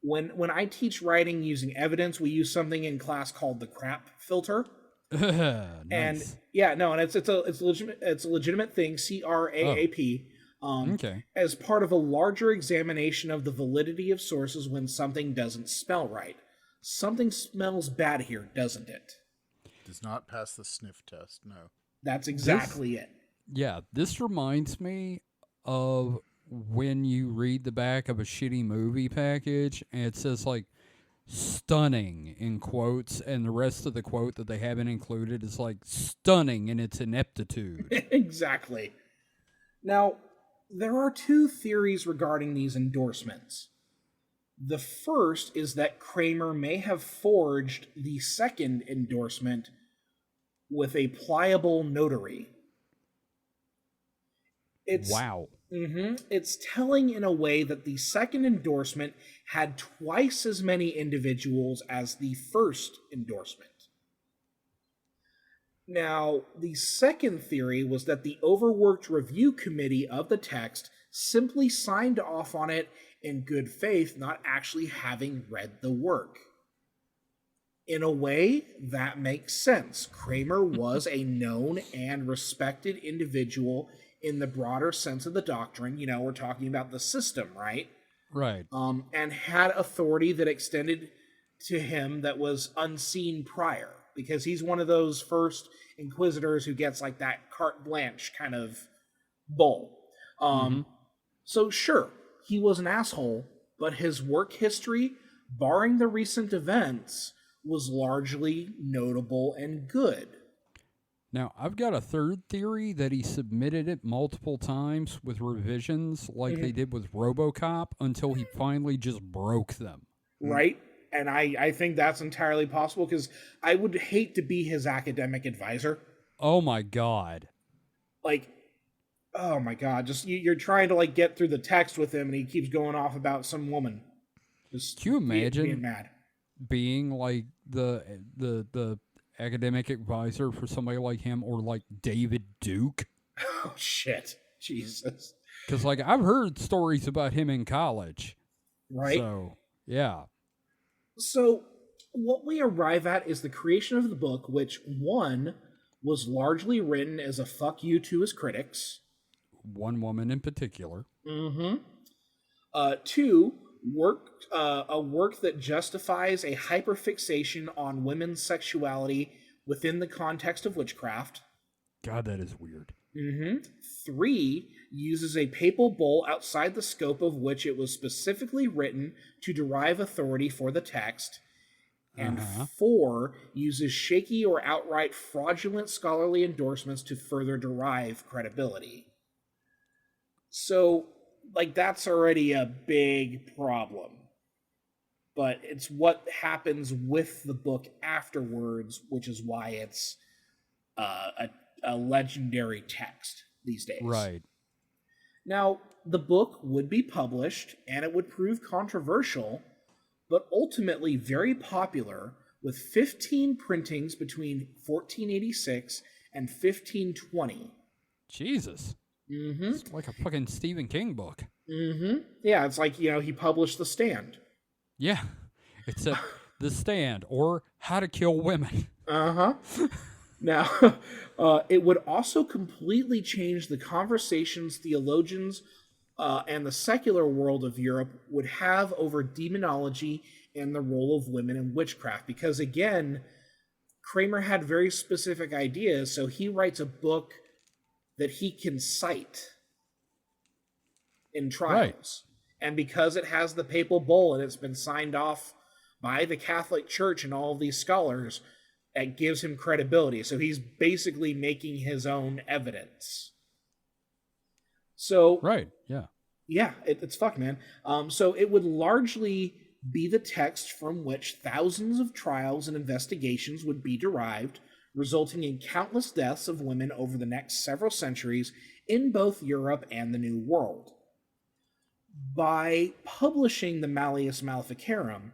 When I teach writing using evidence, we use something in class called the crap filter. Nice. And yeah, no, and it's a legitimate thing, CRAAP. Okay. As part of a larger examination of the validity of sources when something doesn't smell right. Something smells bad here, doesn't it? Does not pass the sniff test, no. That's exactly it. Yeah, this reminds me of when you read the back of a shitty movie package and it says like stunning in quotes, and the rest of the quote that they haven't included is like stunning in its ineptitude. Exactly. Now, there are 2 theories regarding these endorsements. The first is that Kramer may have forged the second endorsement with a pliable notary. Wow. It's telling in a way that the second endorsement had twice as many individuals as the first endorsement. Now, the second theory was that the overworked review committee of the text simply signed off on it in good faith, not actually having read the work. In a way, that makes sense. Kramer was a known and respected individual in the broader sense of the doctrine. You know, we're talking about the system, right? Right. And had authority that extended to him that was unseen prior, because he's one of those first inquisitors who gets like that carte blanche kind of bull. So sure, he was an asshole, but his work history, barring the recent events, was largely notable and good. Now, I've got a third theory that he submitted it multiple times with revisions like they did with RoboCop until he finally just broke them. Right? And I think that's entirely possible, because I would hate to be his academic advisor. Oh my God. Like, oh my God, just you're trying to like get through the text with him and he keeps going off about some woman. Just Can you imagine being mad? Being like the academic advisor for somebody like him, or like David Duke? Oh shit. Jesus. Because like I've heard stories about him in college. Right? So, yeah. So, what we arrive at is the creation of the book, which, 1, was largely written as a fuck you to his critics. One woman in particular. 2, a work that justifies a hyperfixation on women's sexuality within the context of witchcraft. God, that is weird. 3, uses a papal bull outside the scope of which it was specifically written to derive authority for the text. And 4, uses shaky or outright fraudulent scholarly endorsements to further derive credibility. So, like, that's already a big problem. But it's what happens with the book afterwards, which is why it's a legendary text these days. Right. Now, the book would be published, and it would prove controversial, but ultimately very popular, with 15 printings between 1486 and 1520. Jesus. Mm-hmm. It's like a fucking Stephen King book. Mm-hmm. Yeah, it's like, he published The Stand. Yeah. Except The Stand or How to Kill Women. Uh-huh. Now, it would also completely change the conversations theologians and the secular world of Europe would have over demonology and the role of women in witchcraft. Because, again, Kramer had very specific ideas, so he writes a book that he can cite in trials. Right. And because it has the papal bull and it's been signed off by the Catholic Church and all of these scholars, it gives him credibility. So he's basically making his own evidence. So right, yeah. Yeah, it's fucked, man. So it would largely be the text from which thousands of trials and investigations would be derived, resulting in countless deaths of women over the next several centuries in both Europe and the New World. By publishing the Malleus Maleficarum,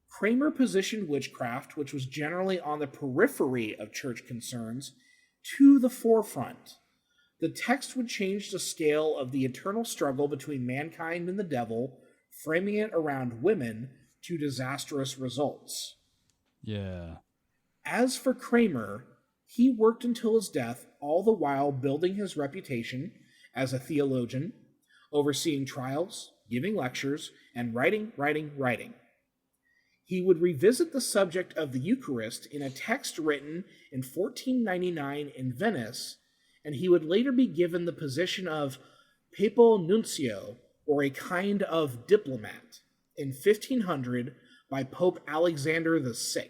Kramer positioned witchcraft, which was generally on the periphery of church concerns, to the forefront. The text would change the scale of the eternal struggle between mankind and the devil, framing it around women to disastrous results. Yeah. As for Kramer, he worked until his death, all the while building his reputation as a theologian, overseeing trials, giving lectures, and writing. He would revisit the subject of the Eucharist in a text written in 1499 in Venice, and he would later be given the position of papal nuncio, or a kind of diplomat, in 1500 by Pope Alexander VI.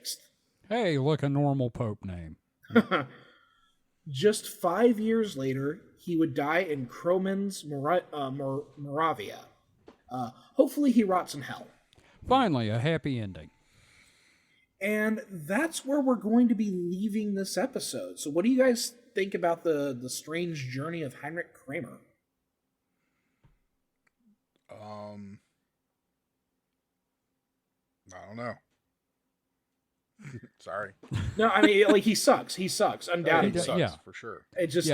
Hey, look, a normal pope name. Just 5 years later, he would die in Kromens, Moravia. Hopefully he rots in hell. Finally, a happy ending. And that's where we're going to be leaving this episode. So what do you guys think about the strange journey of Heinrich Kramer? I don't know. Sorry. No, I mean, like, he sucks, undoubtedly. He sucks, yeah, for sure. It just,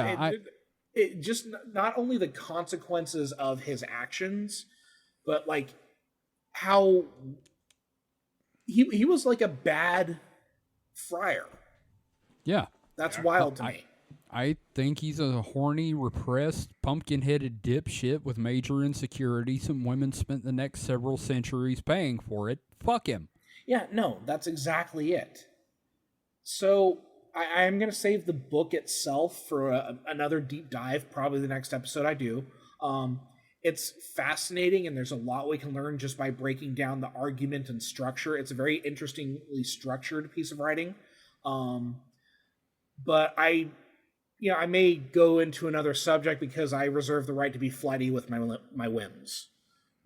it just not only the consequences of his actions, but like how he was like a bad friar. Yeah. That's wild to me. I think he's a horny, repressed, pumpkin-headed dipshit with major insecurities, and women spent the next several centuries paying for it. Fuck him. Yeah, no, that's exactly it. So I am going to save the book itself for another deep dive, probably the next episode I do. It's fascinating, and there's a lot we can learn just by breaking down the argument and structure. It's a very interestingly structured piece of writing. But I may go into another subject because I reserve the right to be flighty with my whims.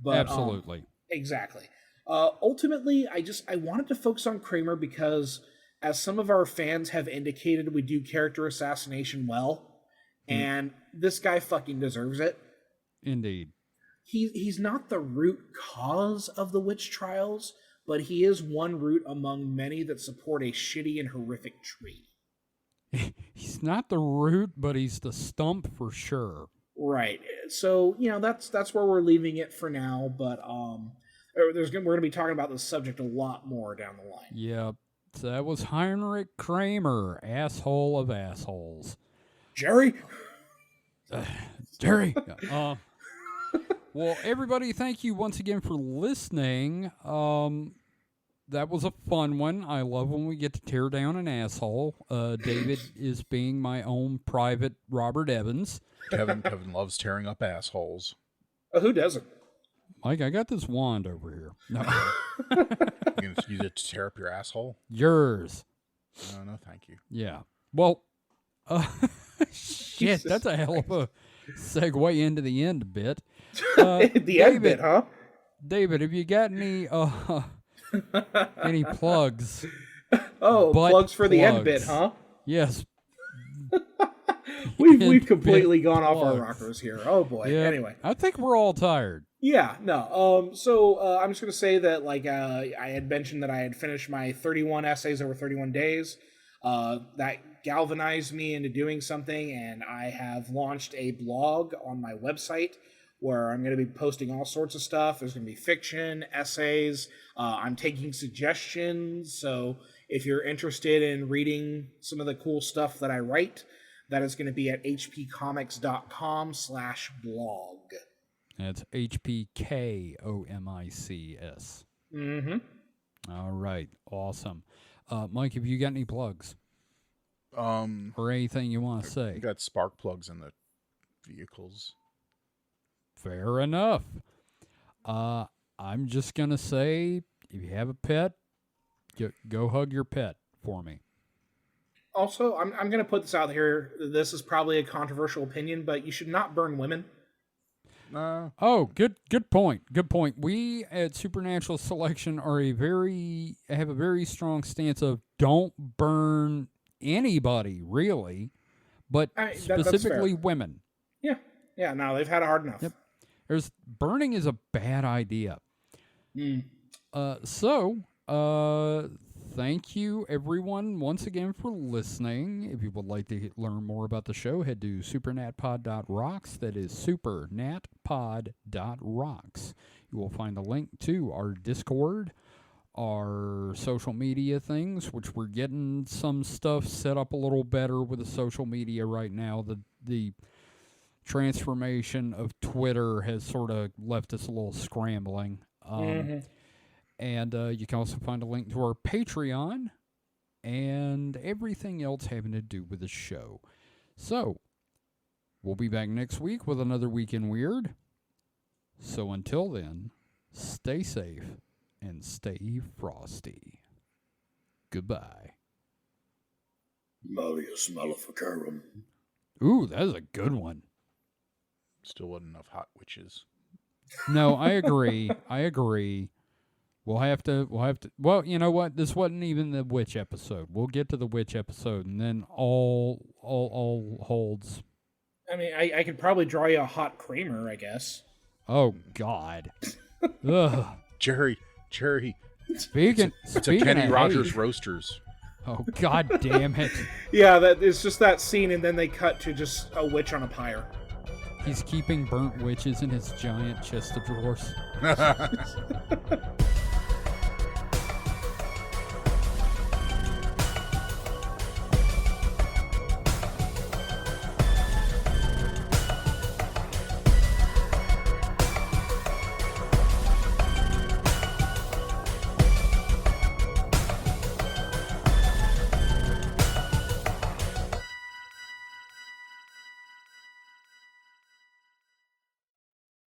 But, absolutely. Exactly. Ultimately, I wanted to focus on Kramer because, as some of our fans have indicated, we do character assassination well, and this guy fucking deserves it. Indeed. He's not the root cause of the witch trials, but he is one root among many that support a shitty and horrific tree. He's not the root, but he's the stump for sure. Right. So, that's where we're leaving it for now, but we're going to be talking about this subject a lot more down the line. Yep. So that was Heinrich Kramer, asshole of assholes. Jerry? Jerry. Well, everybody, thank you once again for listening. That was a fun one. I love when we get to tear down an asshole. David is being my own private Robert Evans. Kevin loves tearing up assholes. Who doesn't? Mike, I got this wand over here. No. You going to use it to tear up your asshole? Yours. No, thank you. Yeah. Well, shit, that's a hell of a segue into the end bit. The end bit, huh? David, have you got any plugs? Oh, plugs for the end bit, huh? Yes. We've completely gone off our rockers here. Oh boy. Yeah, anyway, I think we're all tired. Yeah. No. So I'm just gonna say that, like, I had mentioned that I had finished my 31 essays over 31 days. That galvanized me into doing something, and I have launched a blog on my website where I'm going to be posting all sorts of stuff. There's going to be fiction, essays. I'm taking suggestions, so if you're interested in reading some of the cool stuff that I write, that is going to be at hpcomics.com/blog. That's HPKOMICS. Mm-hmm. All right. Awesome. Mike, have you got any plugs? Or anything you want to say? We got spark plugs in the vehicles. Fair enough. I'm just going to say, if you have a pet, go hug your pet for me. Also, I'm going to put this out here. This is probably a controversial opinion, but you should not burn women. Oh, good point. Good point. We at Supernatural Selection have a very strong stance of don't burn anybody, really, but specifically women. Yeah, no, they've had it hard enough. Yep. Burning is a bad idea. Thank you, everyone, once again for listening. If you would like to learn more about the show, head to supernatpod.rocks. That is supernatpod.rocks. You will find a link to our Discord, our social media things, which we're getting some stuff set up a little better with the social media right now. The transformation of Twitter has sort of left us a little scrambling. And you can also find a link to our Patreon and everything else having to do with the show. So, we'll be back next week with another Week in Weird. So until then, stay safe and stay frosty. Goodbye. Malleus Maleficarum. Ooh, that is a good one. Still wasn't enough hot witches. No, I agree. We'll have to, well, you know what? This wasn't even the witch episode. We'll get to the witch episode, and then all holds. I mean, I could probably draw you a hot Kramer, I guess. Oh, God. Ugh. Jerry. Speaking It's a Kenny of Rogers hate. Roasters. Oh, God damn it. Yeah, it's just that scene, and then they cut to just a witch on a pyre. He's keeping burnt witches in his giant chest of drawers.